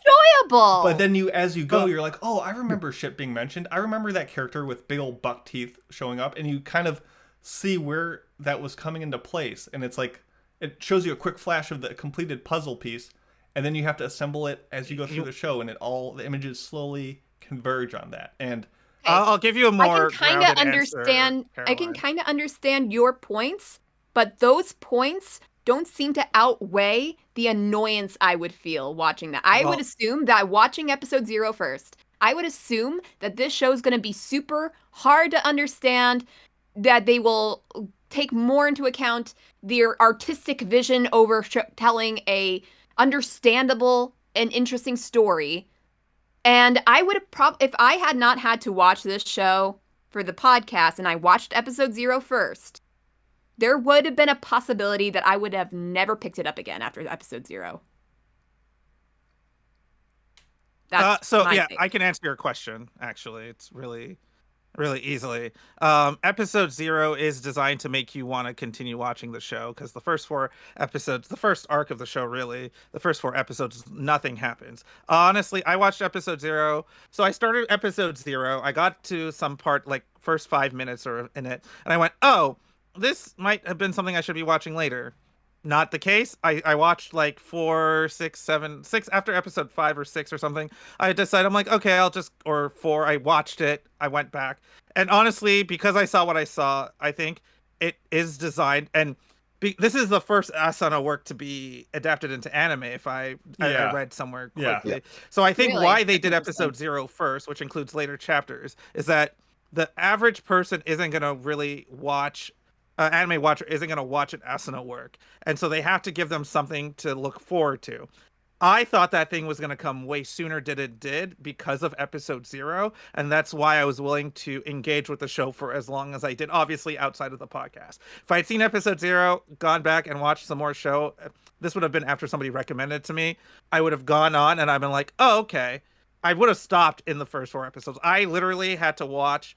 Enjoyable. But then as you go, you're like, oh, I remember shit being mentioned. I remember that character with big old buck teeth showing up, and you kind of see where that was coming into place. And it's like, it shows you a quick flash of the completed puzzle piece, and then you have to assemble it as you go through the show, and the images slowly converge on that. And I'll give you a more I can kind of understand. I can kind of understand your points, but those points don't seem to outweigh the annoyance I would feel watching that. I would assume that watching episode 0 first, I would assume that this show is going to be super hard to understand, that they will take more into account their artistic vision over telling a understandable and interesting story. And I would have if I had not had to watch this show for the podcast and I watched episode 0 first, there would have been a possibility that I would have never picked it up again after episode 0. That's take. I can answer your question, actually. It's really, really easily. Episode 0 is designed to make you want to continue watching the show, because the first 4 episodes, the first arc of the show, really, the first 4 episodes, nothing happens. Honestly, I watched episode 0. So I started episode 0. I got to some part, like first 5 minutes or in it, and I went, oh, this might have been something I should be watching later. Not the case. I watched like 4, 6, 7, 6 after episode 5 or 6 or something. I decided, I'm like, okay, or 4. I watched it. I went back. And honestly, because I saw what I saw, I think it is designed. And this is the first Asano work to be adapted into anime, if I read somewhere quickly. Yeah. So I think why they did episode 0 first, which includes later chapters, is that the average person isn't going to really watch anime watcher isn't going to watch an Asano work. And so they have to give them something to look forward to. I thought that thing was going to come way sooner than it did because of episode 0, and that's why I was willing to engage with the show for as long as I did, obviously outside of the podcast. If I had seen episode 0, gone back and watched some more show, this would have been after somebody recommended it to me. I would have gone on and I've been like, oh, okay. I would have stopped in the first 4 episodes. I literally had to watch.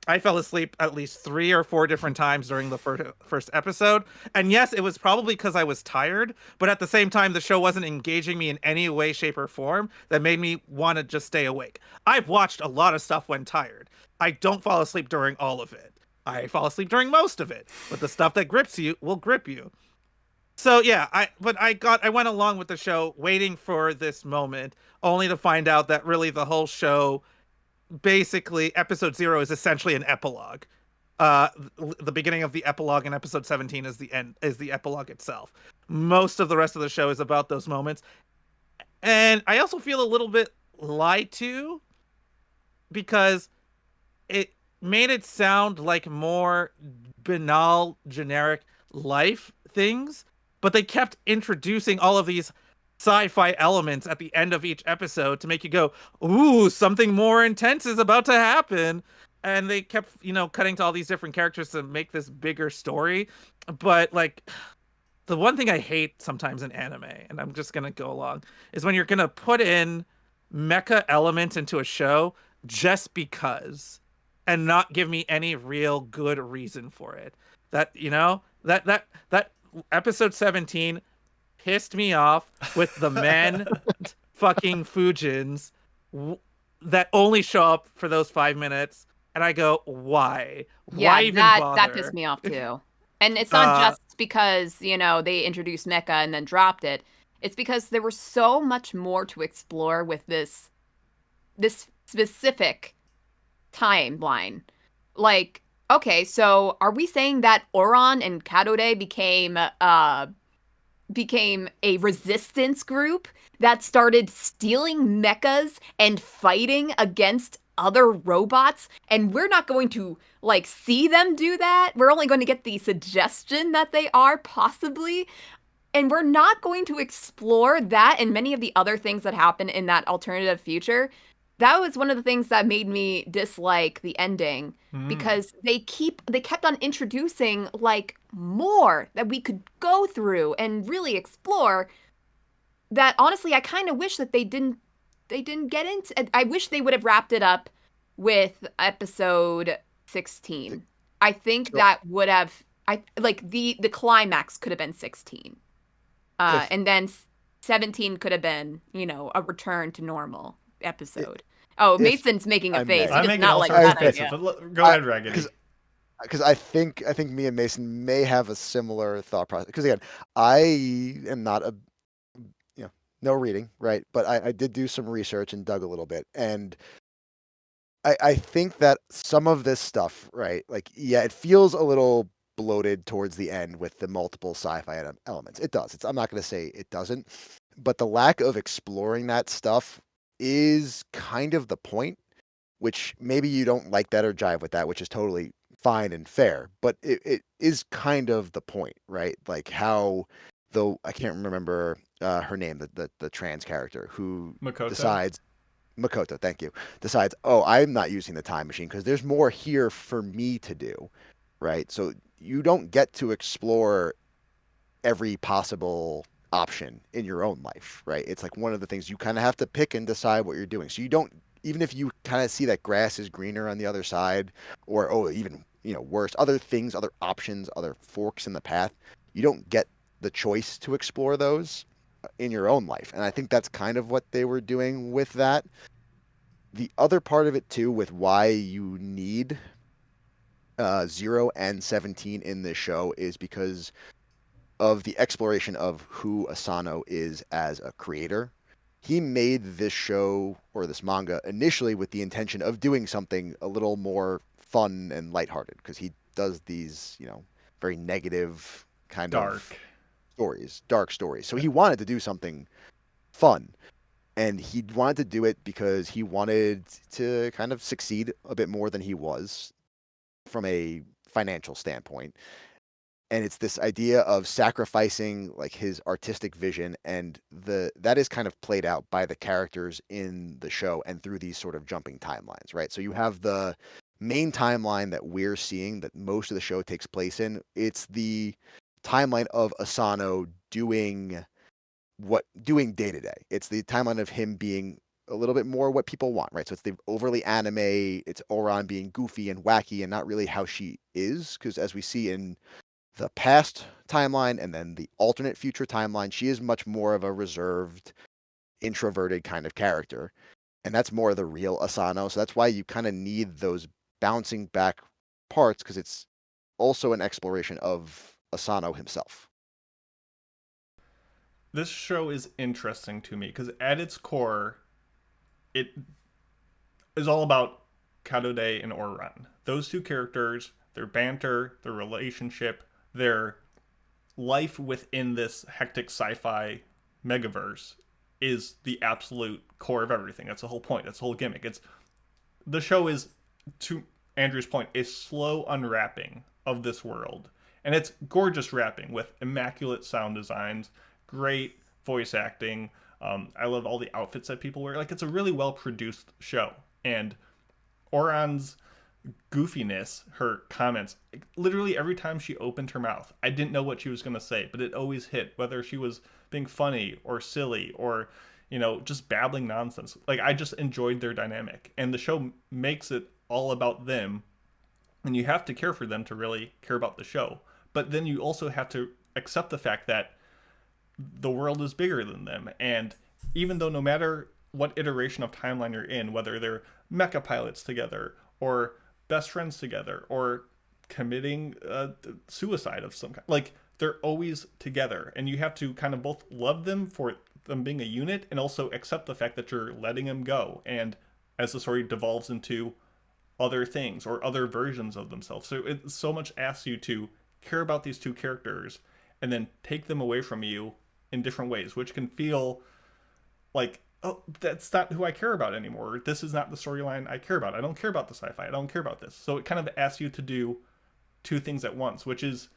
I fell asleep at least 3 or 4 different times during the first episode. And yes, it was probably because I was tired, but at the same time, the show wasn't engaging me in any way, shape, or form that made me want to just stay awake. I've watched a lot of stuff when tired. I don't fall asleep during all of it. I fall asleep during most of it, but the stuff that grips you will grip you. So yeah, I went along with the show waiting for this moment, only to find out that really the whole show, basically episode 0 is essentially an epilogue. The beginning of the epilogue in episode 17 is the epilogue itself. Most of the rest of the show is about those moments. And I also feel a little bit lied to because it made it sound like more banal, generic life things, but they kept introducing all of these sci-fi elements at the end of each episode to make you go, ooh, something more intense is about to happen. And they kept, cutting to all these different characters to make this bigger story. But like, the one thing I hate sometimes in anime, and I'm just going to go along, is when you're going to put in mecha elements into a show just because and not give me any real good reason for it. That episode 17 pissed me off with the men fucking Fujins that only show up for those 5 minutes, and I go, why? Yeah, why even that bother? pissed me off too. And it's not just because they introduced mecha and then dropped it. It's because there was so much more to explore with this specific timeline. Like, okay, so are we saying that Oron and Kadode became a resistance group that started stealing mechas and fighting against other robots, and we're not going to see them do that? We're only going to get the suggestion that they are, possibly, and we're not going to explore that and many of the other things that happen in that alternative future. That was one of the things that made me dislike the ending, because they kept on introducing more that we could go through and really explore, that honestly I kind of wish that they didn't get into. I wish they would have wrapped it up with episode 16. I think that would have, the climax could have been 16. And then 17 could have been, a return to normal episode. Oh, Mason's making a face. He does not like that idea. But go ahead, Raggedy. Because I think me and Mason may have a similar thought process. Because again, I am not no reading, right? But I did do some research and dug a little bit, and I think that some of this stuff, right? It feels a little bloated towards the end with the multiple sci-fi elements. It does. I'm not going to say it doesn't, but the lack of exploring that stuff is kind of the point, which maybe you don't like that or jive with that, which is totally fine and fair, but it is kind of the point, right? Like how, though I can't remember her name, the trans character who decides, Makoto, thank you, decides, oh, I'm not using the time machine because there's more here for me to do, right? So you don't get to explore every possible option in your own life, right? It's like one of the things you kind of have to pick and decide what you're doing. So you don't, even if you kind of see that grass is greener on the other side, or even worse, other things, other options, other forks in the path, you don't get the choice to explore those in your own life. And I think that's kind of what they were doing with that. The other part of it too, with why you need 0 and 17 in this show, is because of the exploration of who Asano is as a creator. He made this show or this manga initially with the intention of doing something a little more fun and lighthearted, because he does these, very negative kind of stories, dark stories. So he wanted to do something fun, and he wanted to do it because he wanted to kind of succeed a bit more than he was from a financial standpoint. And it's this idea of sacrificing like his artistic vision, and that is kind of played out by the characters in the show and through these sort of jumping timelines, right? So you have the main timeline that we're seeing that most of the show takes place in. It's the timeline of Asano doing day to day. It's the timeline of him being a little bit more what people want, right? So it's the overly anime, it's Oran being goofy and wacky and not really how she is, because as we see in the past timeline and then the alternate future timeline, she is much more of a reserved, introverted kind of character. And that's more the real Asano. So that's why you kind of need those bouncing back parts, because it's also an exploration of Asano himself. This show is interesting to me because at its core, it is all about Kadode and Oran. Those two characters, their banter, their relationship, their life within this hectic sci-fi megaverse is the absolute core of everything. That's the whole point. That's the whole gimmick. The show is, to Andrew's point, a slow unwrapping of this world. And it's gorgeous wrapping with immaculate sound designs, great voice acting. I love all the outfits that people wear. Like, it's a really well-produced show. And Oran's goofiness, her comments, literally every time she opened her mouth, I didn't know what she was going to say, but it always hit, whether she was being funny or silly or, just babbling nonsense. Like, I just enjoyed their dynamic, and the show makes it all about them, and you have to care for them to really care about the show. But then you also have to accept the fact that the world is bigger than them, and even though no matter what iteration of timeline you're in, whether they're mecha pilots together or best friends together or committing suicide of some kind, like, they're always together, and you have to kind of both love them for them being a unit and also accept the fact that you're letting them go, and as the story devolves into other things or other versions of themselves. So it so much asks you to care about these two characters and then take them away from you in different ways, which can feel like, oh, that's not who I care about anymore. This is not the storyline I care about. I don't care about the sci-fi. I don't care about this. So it kind of asks you to do two things at once, which is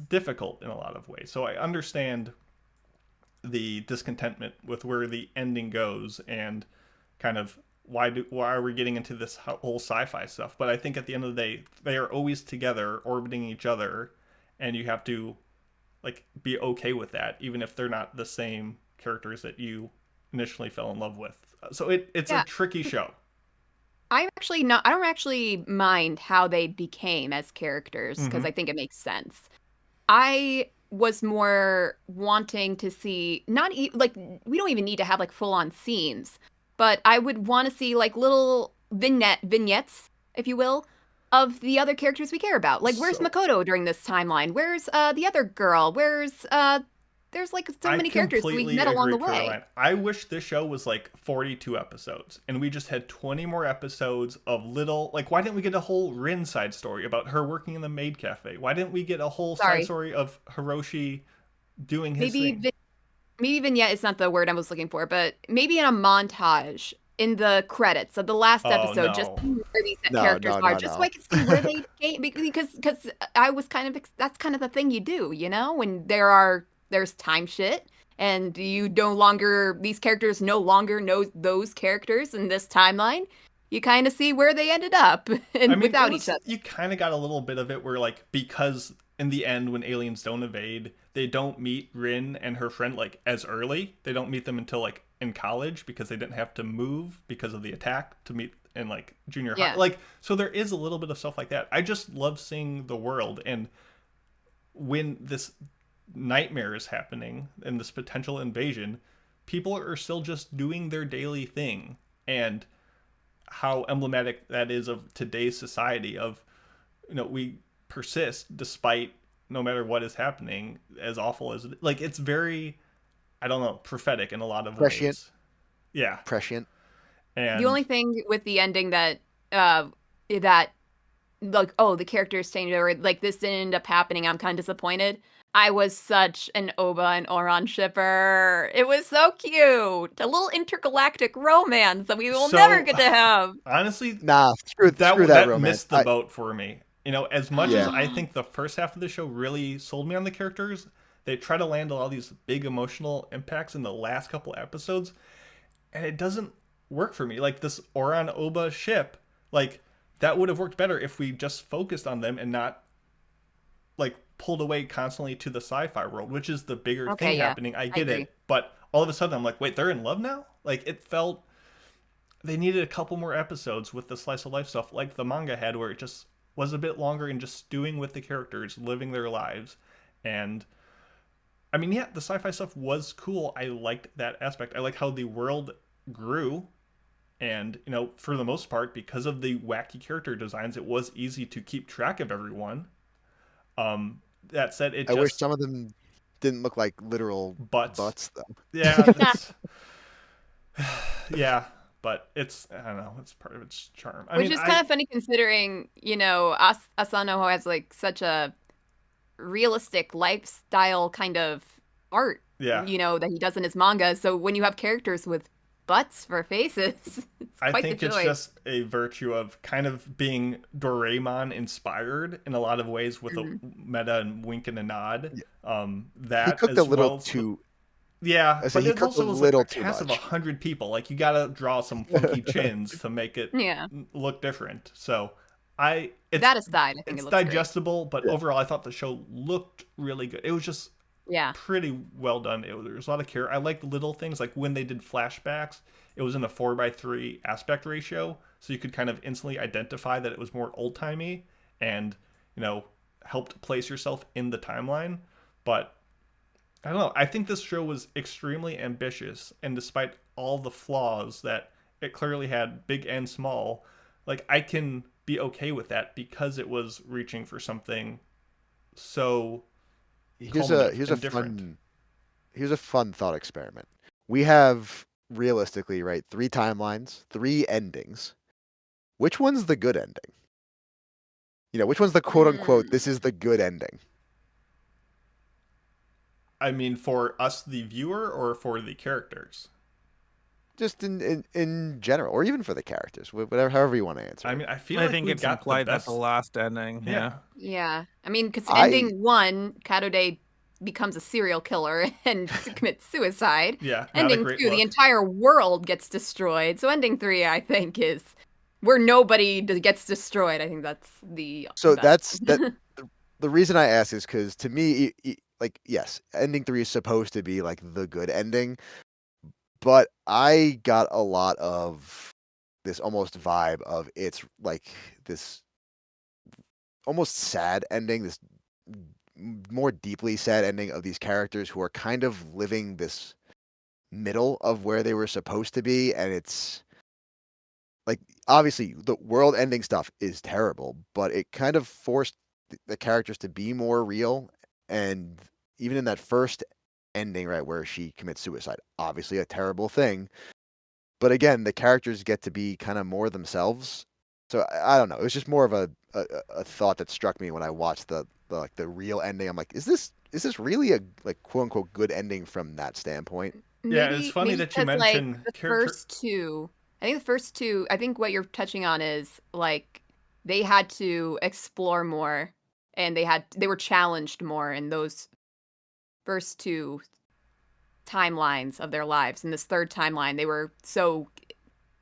difficult in a lot of ways. So I understand the discontentment with where the ending goes and kind of why are we getting into this whole sci-fi stuff. But I think at the end of the day, they are always together, orbiting each other, and you have to like be okay with that, even if they're not the same characters that you initially fell in love with. So it's a tricky show. I don't actually mind how they became as characters, because I think it makes sense. I was more wanting to see, we don't even need to have like full on scenes, but I would want to see like little vignettes, if you will, of the other characters we care about. Like, where's Makoto during this timeline? Where's the other girl? Where's there's like so many characters we met along the way. Caroline. I wish this show was like 42 episodes and we just had 20 more episodes of little, like, why didn't we get a whole Rin side story about her working in the maid cafe? Why didn't we get a whole side story of Hiroshi doing his thing? Maybe vignette is not the word I was looking for, but maybe in a montage in the credits of the last episode, just where these characters are, just so I can see where they came, because I was that's kind of the thing you do, when there's time shit, and these characters no longer know those characters in this timeline. You kind of see where they ended up without each other. You kind of got a little bit of it where, like, because in the end, when aliens don't invade, they don't meet Rin and her friend, like, as early. They don't meet them until, like, in college, because they didn't have to move because of the attack to meet in, like, junior high. Like, so there is a little bit of stuff like that. I just love seeing the world, and when this nightmare is happening and this potential invasion, people are still just doing their daily thing, and how emblematic that is of today's society of, we persist despite no matter what is happening, as awful as it, like, it's very, I don't know, prophetic in a lot of ways. Yeah. Prescient. And the only thing with the ending that like, oh, the characters staying together, like, this didn't end up happening, I'm kind of disappointed. I was such an Oba and Oran shipper. It was so cute. A little intergalactic romance that we will never get to have. Honestly, screw that romance. Missed the boat for me. You know, as much as Yeah. I think the first half of the show really sold me on the characters, they try to land all these big emotional impacts in the last couple episodes, and it doesn't work for me. Like this Oran Oba ship, like that would have worked better if we just focused on them and not like pulled away constantly to the sci-fi world, which is the bigger Okay, thing yeah. happening. I I get agree. it, but all of a sudden I'm like, wait, they're in love now? Like it felt they needed a couple more episodes with the slice of life stuff like the manga had, where it just was a bit longer and just stewing with the characters, living their lives. And I mean, yeah, the sci-fi stuff was cool. I liked that aspect. I like how the world grew. And, you know, for the most part, because of the wacky character designs, it was easy to keep track of everyone. That said, it I wish just some of them didn't look like literal butts. butts, though. Yeah, that's, yeah, but it's, I don't know, it's part of its charm. I Which mean, is kind of funny considering, you know, Asano has like such a realistic lifestyle kind of art, Yeah. you know, that he does in his manga. So when you have characters with butts for faces, it's I quite think the it's joy. just a virtue of kind of being Doraemon inspired in a lot of ways with a meta and wink and a nod. That He cooked as a little well. too. Yeah, I say but he it cooked also a was little like a too cast of much. 100 people. Like you gotta draw some funky chins to make it Yeah. look different. So it's That aside, I think it's it looks great. digestible, but Yeah. overall I thought the show looked really good. It was just Yeah. pretty well done. There was a lot of care. I liked little things like when they did flashbacks, it was in a 4:3 aspect ratio, so you could kind of instantly identify that it was more old timey and, you know, helped place yourself in the timeline. But I don't know. I think this show was extremely ambitious, and despite all the flaws that it clearly had, big and small, like I can be okay with that because it was reaching for something so Here's culminative a and different. fun thought experiment. We have realistically, right, 3 timelines, 3 endings. Which one's the good ending? You know, which one's the quote unquote this is the good ending? I mean, for us, the viewer, or for the characters? Just in general, or even for the characters, whatever, however you want to answer. I it. mean, I feel I like think we it's got implied the that best. the last ending. Yeah. Yeah. I mean, because I- ending 1, Katode becomes a serial killer and commits suicide. Yeah, not a Ending great 2, the look. entire world gets destroyed. So ending 3, I think, is where nobody gets destroyed. I think that's the So best. the reason I ask is because to me, like, yes, ending 3 is supposed to be like the good ending, but I got a lot of this almost vibe of it's like this almost sad ending, this more deeply sad ending of these characters who are kind of living this middle of where they were supposed to be, and it's like obviously the world ending stuff is terrible, but it kind of forced the characters to be more real. And even in that first ending, right, where she commits suicide, obviously a terrible thing, but again, the characters get to be kind of more themselves. So I don't know. It was just more of a thought that struck me when I watched the like the real ending. I'm like, is this really a like quote unquote good ending from that standpoint? Yeah, it's funny that you because, mention like, the character- first two. I think the first two. I think what you're touching on is like they had to explore more, and they were challenged more in those first two timelines of their lives. In this third timeline, they were so,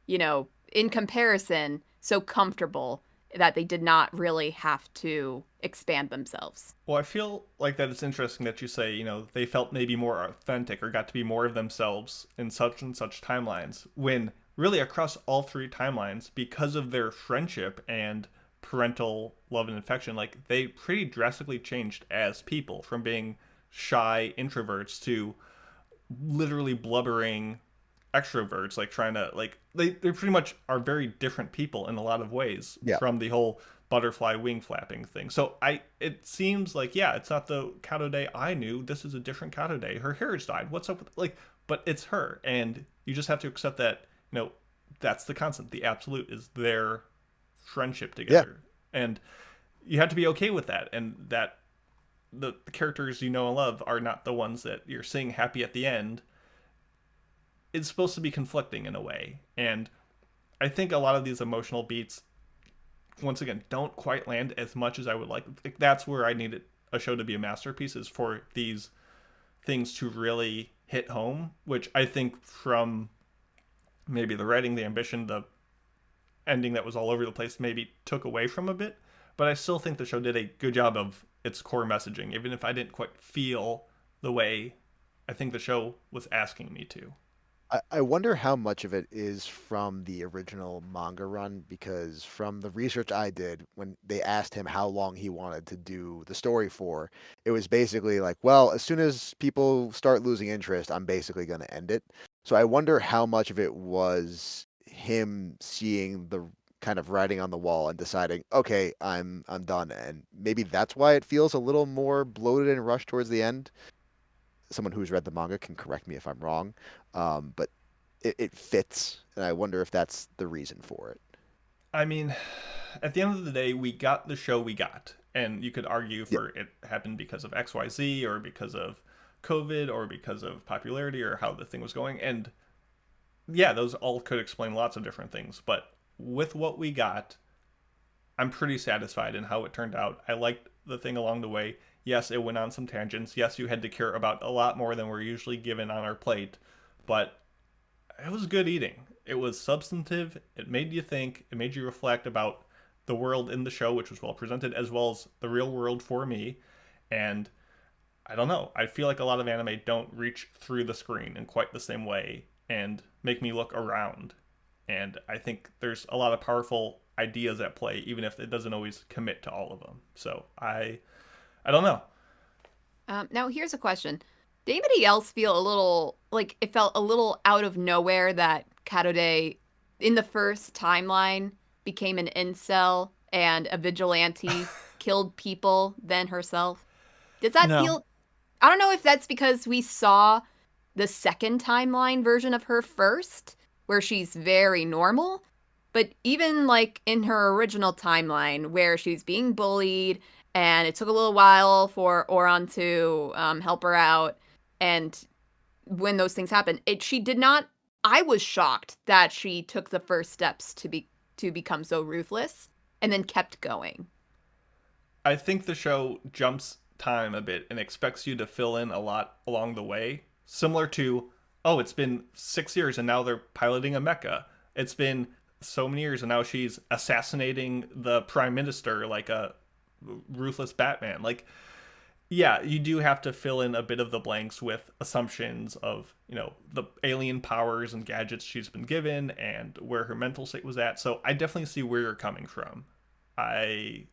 you know, in comparison, so comfortable that they did not really have to expand themselves. Well, I feel like that it's interesting that you say, you know, they felt maybe more authentic or got to be more of themselves in such and such timelines, when really across all 3 timelines, because of their friendship and parental love and affection, like they pretty drastically changed as people, from being shy introverts to literally blubbering extroverts, like trying to like they pretty much are very different people in a lot of ways. Yeah. From the whole butterfly wing flapping thing. So it seems like, yeah, it's not the Katode I knew. This is a different Katode. Her hair is dyed. What's up with, like, but it's her, and you just have to accept that, you know, that's the constant. The absolute is their friendship together. And you have to be okay with that, and that the characters you know and love are not the ones that you're seeing happy at the end. It's supposed to be conflicting in a way. And I think a lot of these emotional beats once again, don't quite land as much as I would like. That's where I needed a show to be a masterpiece, is for these things to really hit home, which I think from maybe the writing, the ambition, the ending that was all over the place maybe took away from a bit. But I still think the show did a good job of its core messaging, even if I didn't quite feel the way I think the show was asking me to. I wonder how much of it is from the original manga run, because from the research I did, when they asked him how long he wanted to do the story for, it was basically like, well, as soon as people start losing interest, I'm basically going to end it. So I wonder how much of it was him seeing the kind of writing on the wall and deciding, okay, I'm done. And maybe that's why it feels a little more bloated and rushed towards the end. Someone who's read the manga can correct me if I'm wrong, but it fits, and I wonder if that's the reason for it. I mean, at the end of the day, we got the show we got, and you could argue for it happened because of XYZ, or because of COVID, or because of popularity, or how the thing was going, and yeah, those all could explain lots of different things, but with what we got, I'm pretty satisfied in how it turned out. I liked the thing along the way. Yes, it went on some tangents. Yes, you had to care about a lot more than we're usually given on our plate, but it was good eating. It was substantive. It made you think. It made you reflect about the world in the show, which was well presented, as well as the real world for me. And I don't know. I feel like a lot of anime don't reach through the screen in quite the same way and make me look around. And I think there's a lot of powerful ideas at play, even if it doesn't always commit to all of them. So I don't know. Now, here's a question. Did anybody else feel a little, like, it felt a little out of nowhere that Karode, in the first timeline, became an incel and a vigilante, killed people than herself? Does that feel... I don't know if that's because we saw the second timeline version of her first, where she's very normal, but even, like, in her original timeline, where she's being bullied... And it took a little while for Oran to help her out. And when those things happened, she did not... I was shocked that she took the first steps to become so ruthless and then kept going. I think the show jumps time a bit and expects you to fill in a lot along the way. Similar to, oh, it's been 6 years and now they're piloting a mecha. It's been so many years and now she's assassinating the prime minister like a ruthless Batman. Like, yeah, you do have to fill in a bit of the blanks with assumptions of, you know, the alien powers and gadgets she's been given and where her mental state was at. So I definitely see where you're coming from. I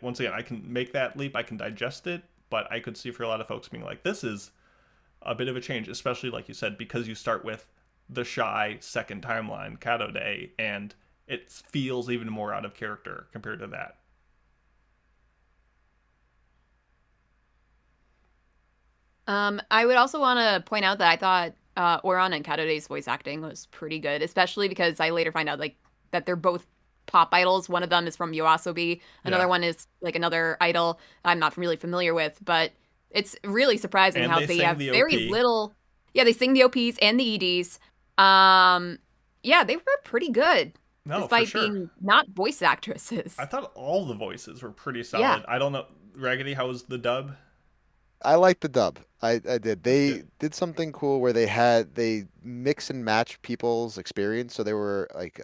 once again, I can make that leap, I can digest it, but I could see for a lot of folks being like, this is a bit of a change, especially like you said, because you start with the shy second timeline, Karode, and it feels even more out of character compared to that. I would also want to point out that I thought Oran and Karode's voice acting was pretty good, especially because I later find out like that they're both pop idols. One of them is from YOASOBI. Another one is like another idol I'm not really familiar with, but it's really surprising and how they have the very OP. little. Yeah, they sing the OPs and the EDs. Yeah, they were pretty good. No, despite for sure. being not voice actresses. I thought all the voices were pretty solid. Yeah. I don't know, Raggedy, how was the dub? I like the dub. I did. They did something cool where they mix and match people's experience. So they were like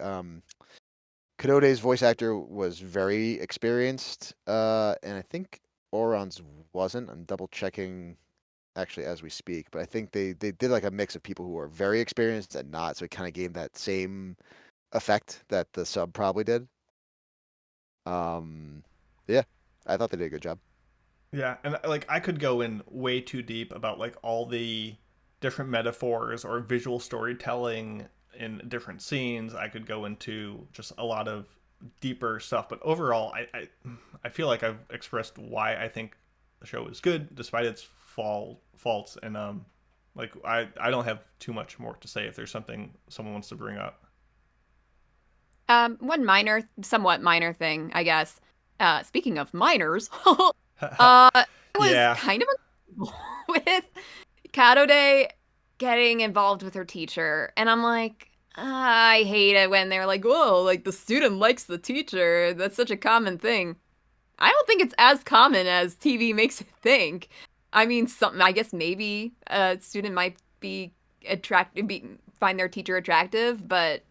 Kadode's voice actor was very experienced, and I think Oran's wasn't. I'm double checking actually as we speak, but I think they did like a mix of people who are very experienced and not, so it kind of gave that same effect that the sub probably did. Yeah, I thought they did a good job. Yeah, and like I could go in way too deep about like all the different metaphors or visual storytelling in different scenes. I could go into just a lot of deeper stuff, but overall, I feel like I've expressed why I think the show is good despite its faults, and like I don't have too much more to say if there's something someone wants to bring up. One somewhat minor thing, I guess. Speaking of minors, I was kind of with Karode getting involved with her teacher, and I'm like, I hate it when they're like, "Whoa, like the student likes the teacher." That's such a common thing. I don't think it's as common as TV makes it think. I mean, something. I guess maybe a student might be find their teacher attractive, but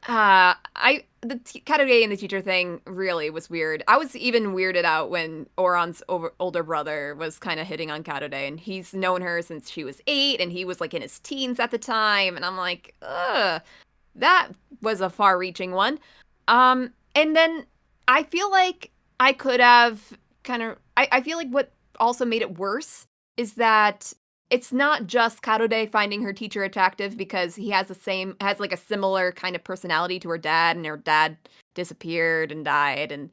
Karage and the teacher thing really was weird. I was even weirded out when Oran's older brother was kind of hitting on Karage, and he's known her since she was 8, and he was like in his teens at the time, and I'm like, ugh, that was a far-reaching one. And then I feel like I could have I feel like what also made it worse is that it's not just Karode finding her teacher attractive because he has like a similar kind of personality to her dad, and her dad disappeared and died, and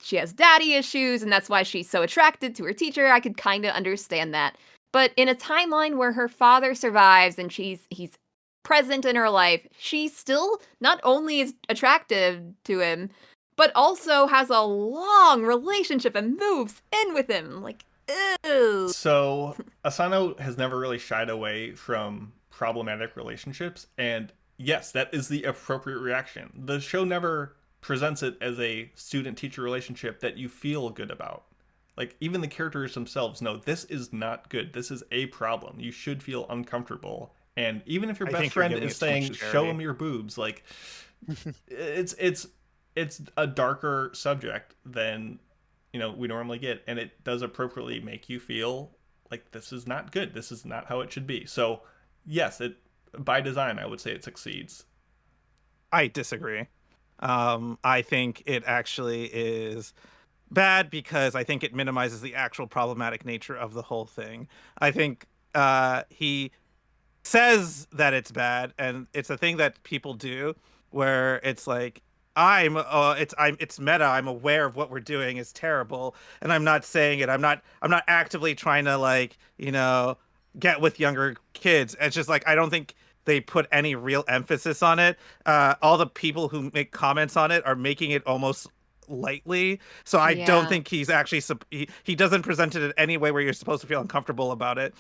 she has daddy issues, and that's why she's so attracted to her teacher. I could kind of understand that. But in a timeline where her father survives and he's present in her life, she still not only is attractive to him, but also has a long relationship and moves in with him. Like, ew. So Asano has never really shied away from problematic relationships, and yes, that is the appropriate reaction. The show never presents it as a student-teacher relationship that you feel good about. Like, even the characters themselves know this is not good. This is a problem. You should feel uncomfortable. And even if your best friend is saying, "Show him your boobs," like, it's a darker subject than we normally get, and it does appropriately make you feel like this is not good. This is not how it should be. So yes, it by design, I would say it succeeds. I disagree. I think it actually is bad because I think it minimizes the actual problematic nature of the whole thing. I think he says that it's bad, and it's a thing that people do where it's like, it's meta. I'm aware of what we're doing is terrible, and I'm not saying it. I'm not actively trying to get with younger kids. It's just like I don't think they put any real emphasis on it. All the people who make comments on it are making it almost lightly. So I don't think he's actually he doesn't present it in any way where you're supposed to feel uncomfortable about it.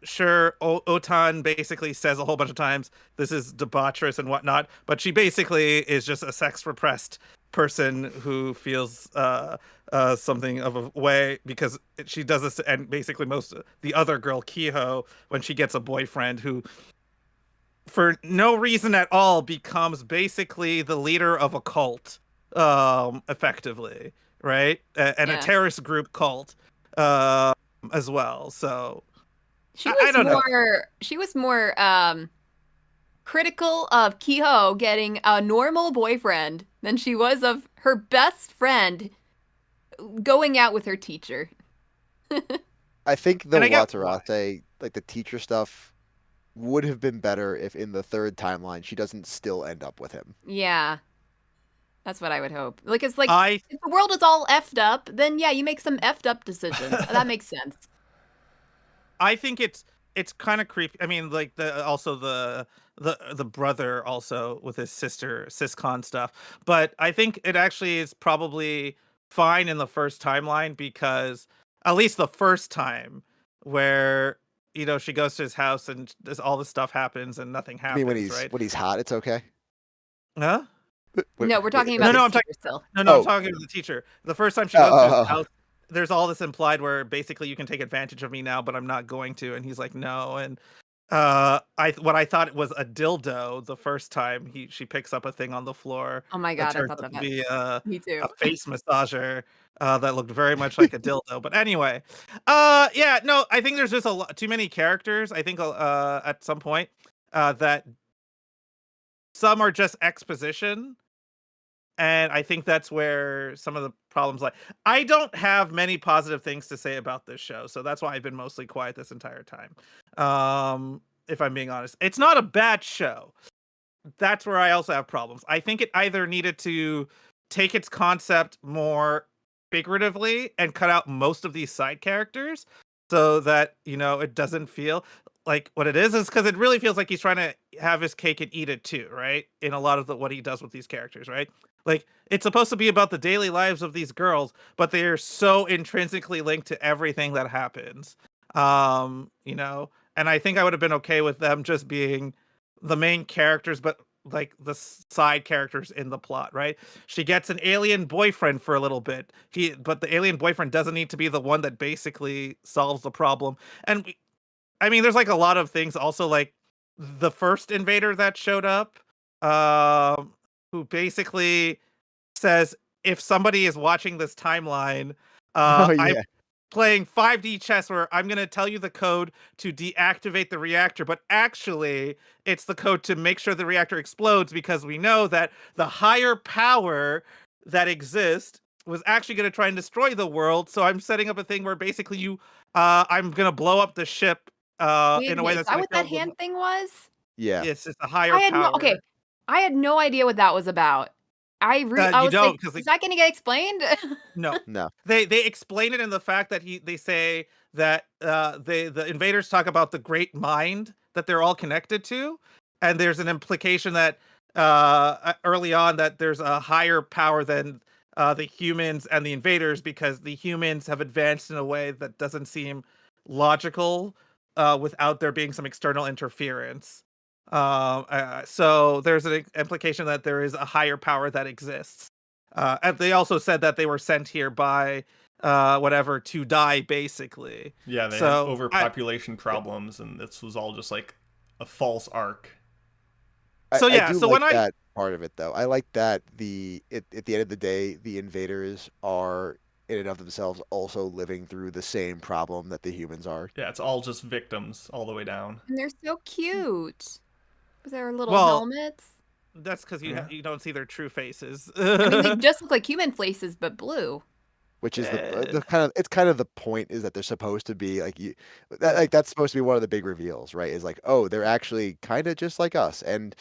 Sure, Otan basically says a whole bunch of times this is debaucherous and whatnot, but she basically is just a sex repressed person who feels something of a way because she does this, and basically the other girl, Kiho, when she gets a boyfriend who for no reason at all becomes basically the leader of a cult, effectively, right? And a terrorist group cult as well. So she was more critical of Kiho getting a normal boyfriend than she was of her best friend going out with her teacher. I think the Wataratte, like the teacher stuff, would have been better if in the third timeline she doesn't still end up with him. Yeah. That's what I would hope. Like, it's like, if the world is all effed up, then yeah, you make some effed up decisions. That makes sense. I think it's kind of creepy. I mean, like the brother also with his sister, Siscon stuff. But I think it actually is probably fine in the first timeline because at least the first time where she goes to his house and all this stuff happens and nothing happens. I mean, when he's hot, it's okay. Huh? No, we're talking about I'm talking still. No, I'm talking to the teacher. The first time she goes to his house, there's all this implied where basically you can take advantage of me now, but I'm not going to. And he's like, no. And what I thought was a dildo the first time she picks up a thing on the floor. Oh my god, I turned thought out that. to be Me too. a face massager that looked very much like a dildo. But anyway, I think there's just too many characters. I think at some point that some are just exposition. And I think that's where some of the problems lie. I don't have many positive things to say about this show, so that's why I've been mostly quiet this entire time. If I'm being honest, it's not a bad show. That's where I also have problems. I think it either needed to take its concept more figuratively and cut out most of these side characters so that, it doesn't feel like what it is because it really feels like he's trying to have his cake and eat it too, right? In a lot of what he does with these characters, right? Like, it's supposed to be about the daily lives of these girls, but they're so intrinsically linked to everything that happens. And I think I would have been okay with them just being the main characters, but like the side characters in the plot, right? She gets an alien boyfriend for a little bit. But the alien boyfriend doesn't need to be the one that basically solves the problem. And I mean, there's like a lot of things also, like the first invader that showed up, who basically says, if somebody is watching this timeline, Oh I'm yeah. playing 5D chess where I'm going to tell you the code to deactivate the reactor, but actually it's the code to make sure the reactor explodes, because we know that the higher power that exists was actually going to try and destroy the world. So I'm setting up a thing where basically I'm going to blow up the ship Wait a in a way minute, is that's that going to what kill that hand thing was? Yeah. It's just a higher I had no power. okay. I had no idea what that was about. I You was don't, like, 'cause is that gonna get explained? No. No. They explain it in the fact that they say that the invaders talk about the great mind that they're all connected to, and there's an implication that early on that there's a higher power than the humans and the invaders, because the humans have advanced in a way that doesn't seem logical without there being some external interference. So there's an implication that there is a higher power that exists. And they also said that they were sent here by whatever to die, basically. Yeah, they had So overpopulation problems, and this was all just like a false arc. So I yeah, do so like when that part of it though. I like that at the end of the day, the invaders are in and of themselves also living through the same problem that the humans are. Yeah, it's all just victims all the way down. And they're so cute with their little Well, helmets. that's because Yeah. you don't see their true faces. I mean, they just look like human faces, but blue. Which is the kind of the point, is that they're supposed to be like that's supposed to be one of the big reveals, right? Is like, oh, they're actually kind of just like us. And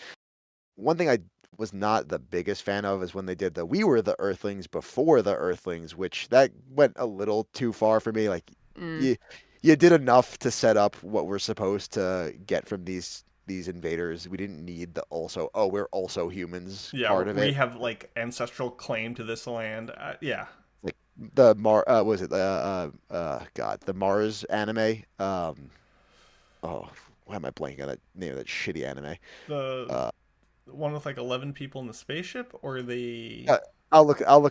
one thing I was not the biggest fan of is when they did we were the Earthlings before the Earthlings, which that went a little too far for me. Like you did enough to set up what we're supposed to get from these invaders. We didn't need the also, oh, we're also humans part of we it. have like ancestral claim to this land. Yeah. Like the was it God, the Mars anime? Oh, why am I blanking on that name of that shitty anime? The one with like 11 people in the spaceship, or the I'll look it up.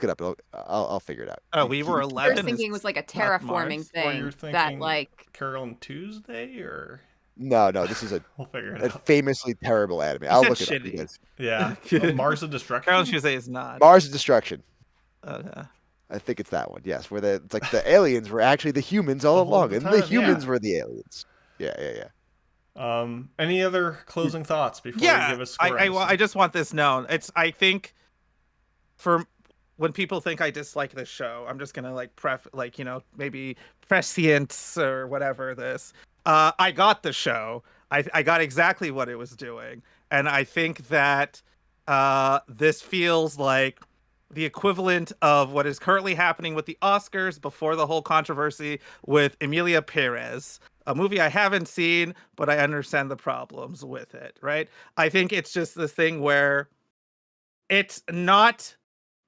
I'll figure it out. Oh, we were I was 11. thinking it was like a not terraforming Mars. or thing you're thinking that like Carol and Tuesday, or No, this is we'll figure it a out. famously terrible anime. I'll said look it up. shitty. Because Yeah, Mars of Destruction. Carol Tuesday is not. Mars of Destruction. Okay. I think it's that one. Yes, where it's like the aliens were actually the humans all The whole along, the and the time, humans yeah. were the aliens. Yeah. Any other closing thoughts before we Yeah, give a score? I just want this known. I think for when people think I dislike this show, I'm just gonna like maybe prescience or whatever this. I got the show. I got exactly what it was doing, and I think that this feels like the equivalent of what is currently happening with the Oscars before the whole controversy with Emilia Perez, a movie I haven't seen, but I understand the problems with it, right? I think it's just this thing where it's not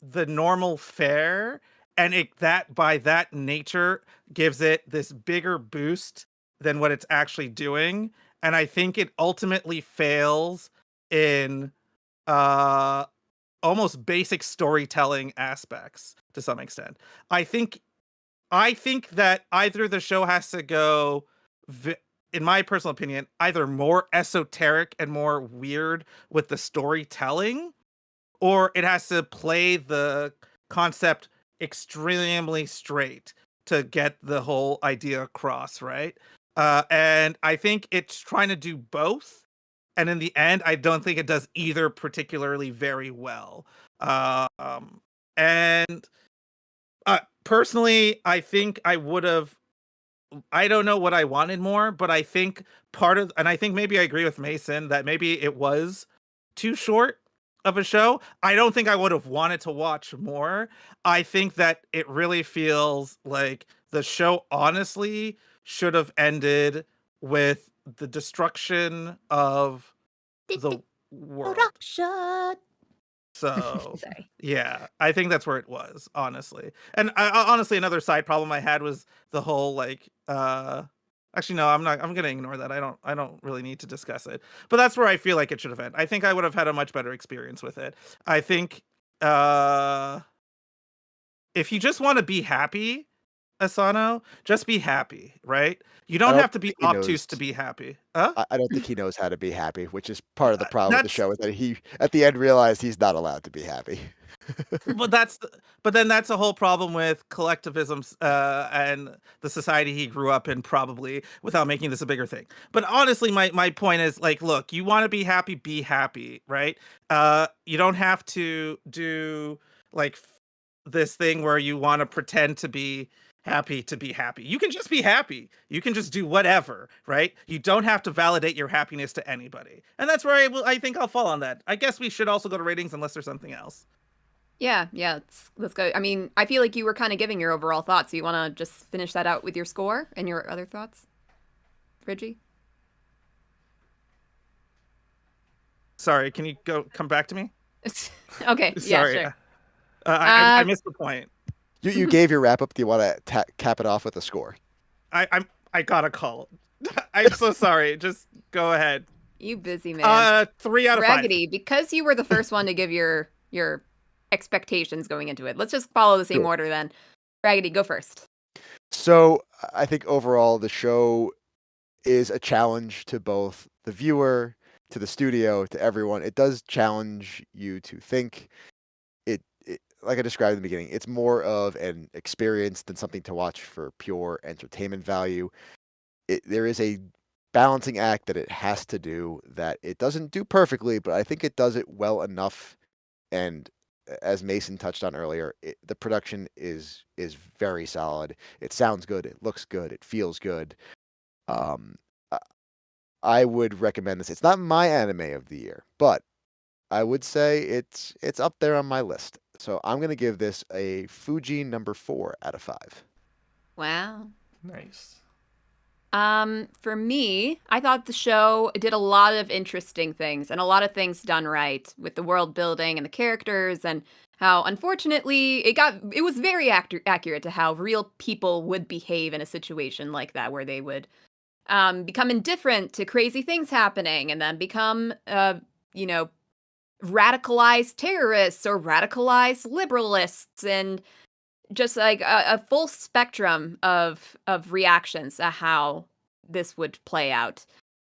the normal fare, and that by that nature gives it this bigger boost than what it's actually doing. And I think it ultimately fails in almost basic storytelling aspects to some extent. I think that either the show has to go, in my personal opinion, either more esoteric and more weird with the storytelling, or it has to play the concept extremely straight to get the whole idea across, right? And I think it's trying to do both. And in the end, I don't think it does either particularly very well. And personally, I think I don't know what I wanted more, but I think and I think maybe I agree with Mason that maybe it was too short of a show. I don't think I would have wanted to watch more. I think that it really feels like the show honestly should have ended with the destruction of the world. Production. So Sorry. yeah, I think that's where it was, honestly. And honestly, another side problem I had was the whole like Actually, no, I'm not. I'm gonna ignore that. I don't really need to discuss it. But that's where I feel like it should have ended. I think I would have had a much better experience with it. I think if you just want to be happy, Asano, just be happy, right? You I don't don't have to be think he knows. obtuse to be happy. Huh? I don't think he knows how to be happy, which is part of the problem with the That's show. Is that he at the end realized he's not allowed to be happy. but then that's a whole problem with collectivism and the society he grew up in, probably, without making this a bigger thing. But honestly, my point is, like, look, you want to be happy, right? You don't have to do like this thing where you want to pretend to be happy to be happy. You can just be happy. You can just do whatever, right? You don't have to validate your happiness to anybody. And that's where I think I'll fall on that. I guess we should also go to ratings unless there's something else. Yeah, let's go. I mean, I feel like you were kind of giving your overall thoughts. So you want to just finish that out with your score and your other thoughts, Fridgie? Sorry, can you come back to me? Okay, yeah, Sorry. sure. I missed the point. You gave your wrap up. Do you want to cap it off with a score? I got a call. I'm so sorry. Just go ahead. You busy man. 3 out of 5. Raggedy, because you were the first one to give your expectations going into it. Let's just follow the same Sure. order then. Raggedy, go first. So I think overall the show is a challenge to both the viewer, to the studio, to everyone. It does challenge you to think. It like I described in the beginning, it's more of an experience than something to watch for pure entertainment value. There is a balancing act that it has to do that it doesn't do perfectly, but I think it does it well enough. And as Mason touched on earlier, the production is very solid. It sounds good. It looks good. It feels good. I would recommend this. It's not my anime of the year, but I would say it's up there on my list. So I'm gonna give this a Fuji number 4 out of 5. Wow. Nice. For me, I thought the show did a lot of interesting things and a lot of things done right with the world building and the characters, and how unfortunately it was very accurate to how real people would behave in a situation like that, where they would become indifferent to crazy things happening and then become radicalized terrorists or radicalized liberalists, and just like a full spectrum of reactions to how this would play out.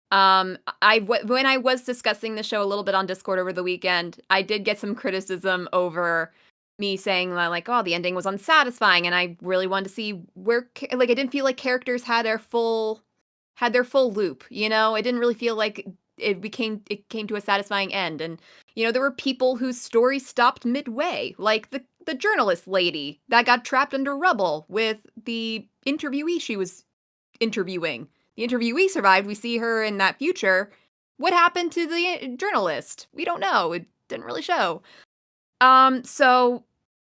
When I was discussing the show a little bit on Discord over the weekend, I did get some criticism over me saying that, like, oh, the ending was unsatisfying, and I really wanted to see where, like, I didn't feel like characters had their full loop. It didn't really feel like it came to a satisfying end, and there were people whose story stopped midway, like the journalist lady that got trapped under rubble with the interviewee she was interviewing. The interviewee survived. We see her in that future. What happened to the journalist? We don't know. It didn't really show. So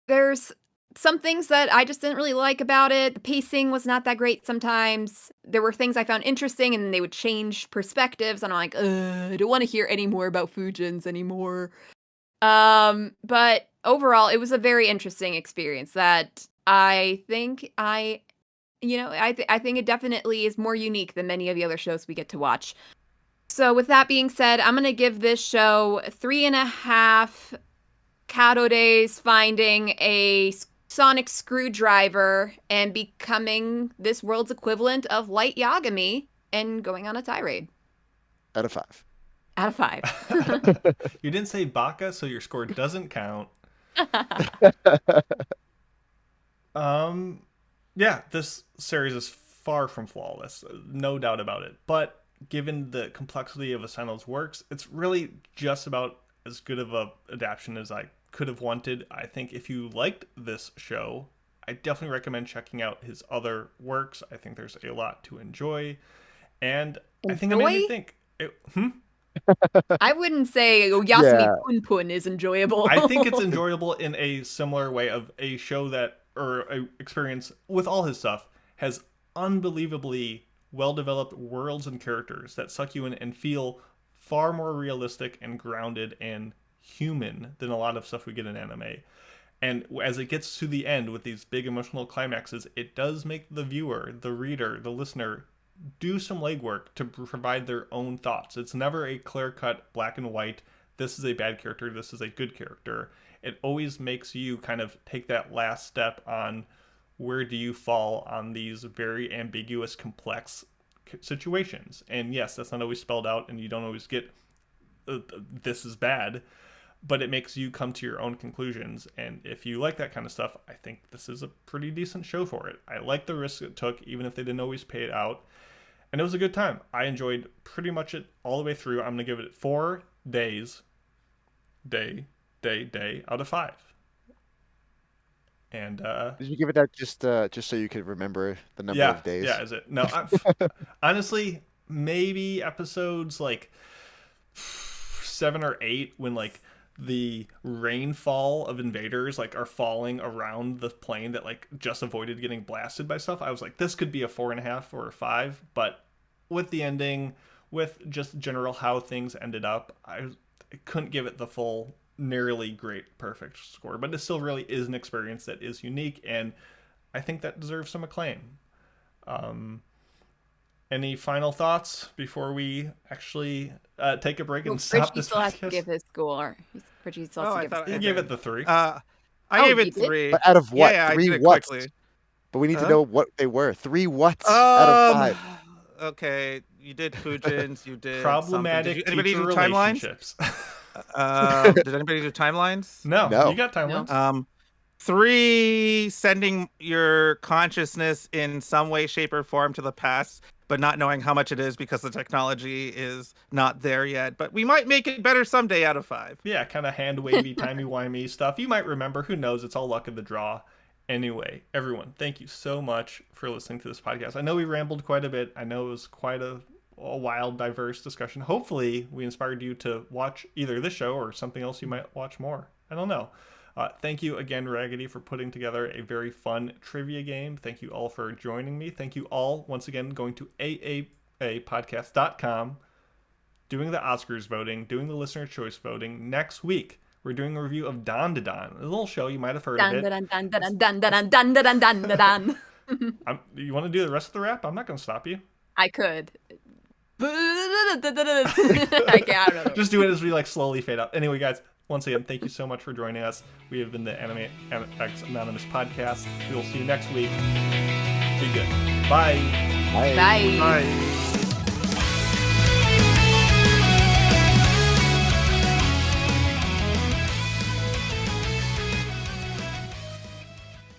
there's some things that I just didn't really like about it. The pacing was not that great sometimes. There were things I found interesting, and they would change perspectives, and I'm like, I don't want to hear any more about Fujins anymore. But overall, it was a very interesting experience that I think I think it definitely is more unique than many of the other shows we get to watch. So with that being said, I'm going to give this show 3.5 Kato days finding a sonic screwdriver and becoming this world's equivalent of Light Yagami and going on a tirade. Out of 5. Out of 5. You didn't say baka, so your score doesn't count. Yeah, this series is far from flawless, no doubt about it. But given the complexity of Asano's works, it's really just about as good of a adaptation as I could have wanted. I think if you liked this show, I definitely recommend checking out his other works. I think there's a lot to enjoy, and I think it made me think. I wouldn't say Yasumi Pun Pun is enjoyable. I think it's enjoyable in a similar way of a show that, or a experience with all his stuff, has unbelievably well-developed worlds and characters that suck you in and feel far more realistic and grounded and human than a lot of stuff we get in anime. And as it gets to the end with these big emotional climaxes, it does make the viewer, the reader, the listener do some legwork to provide their own thoughts. It's never a clear-cut black and white, this is a bad character, this is a good character. It always makes you kind of take that last step on where do you fall on these very ambiguous, complex situations. And yes, that's not always spelled out, and you don't always get this is bad, but it makes you come to your own conclusions. And if you like that kind of stuff, I think this is a pretty decent show for it. I like the risks it took, even if they didn't always pay it out. And it was a good time. I enjoyed pretty much it all the way through. I'm going to give it 4 days, day out of 5. And did you give it that just so you could remember the number of days? Yeah, is it? No, honestly, maybe episodes like 7 or 8 when like the rainfall of invaders like are falling around the plane that like just avoided getting blasted by stuff. I was like, this could be a 4.5 or a 5, but with the ending, with just general how things ended up, I couldn't give it the full nearly great perfect score, but it still really is an experience that is unique, and I think that deserves some acclaim. Any final thoughts before we actually take a break and stop this podcast? Still has to give his score. Richie still has to give his He gave it the 3. I gave it 3. But out of what? Yeah, 3 what's? But we need to know what they were. 3 what's out of 5. Okay, you did Fujins, you did problematic did anybody teacher do timelines? relationships. Did anybody do timelines? No, you got timelines. No. 3, sending your consciousness in some way, shape, or form to the past, but not knowing how much it is because the technology is not there yet. But we might make it better someday out of 5. Yeah, kind of hand-wavy, timey-wimey stuff. You might remember. Who knows? It's all luck of the draw. Anyway, everyone, thank you so much for listening to this podcast. I know we rambled quite a bit. I know it was quite a wild, diverse discussion. Hopefully, we inspired you to watch either this show or something else you might watch more. I don't know. Thank you again, Raggedy, for putting together a very fun trivia game. Thank you all for joining me. Thank you all, once again, going to AAAPodcast.com, doing the Oscars voting, doing the listener choice voting. Next week, we're doing a review of Dan Da Dan, a little show you might have heard of it. You want to do the rest of the rap? I'm not going to stop you. I could. I can't. Just do it as we like slowly fade out. Anyway, guys, once again, thank you so much for joining us. We have been the Anime Addicts Anonymous Podcast. We will see you next week. Be good. Bye. Bye. Bye. Bye.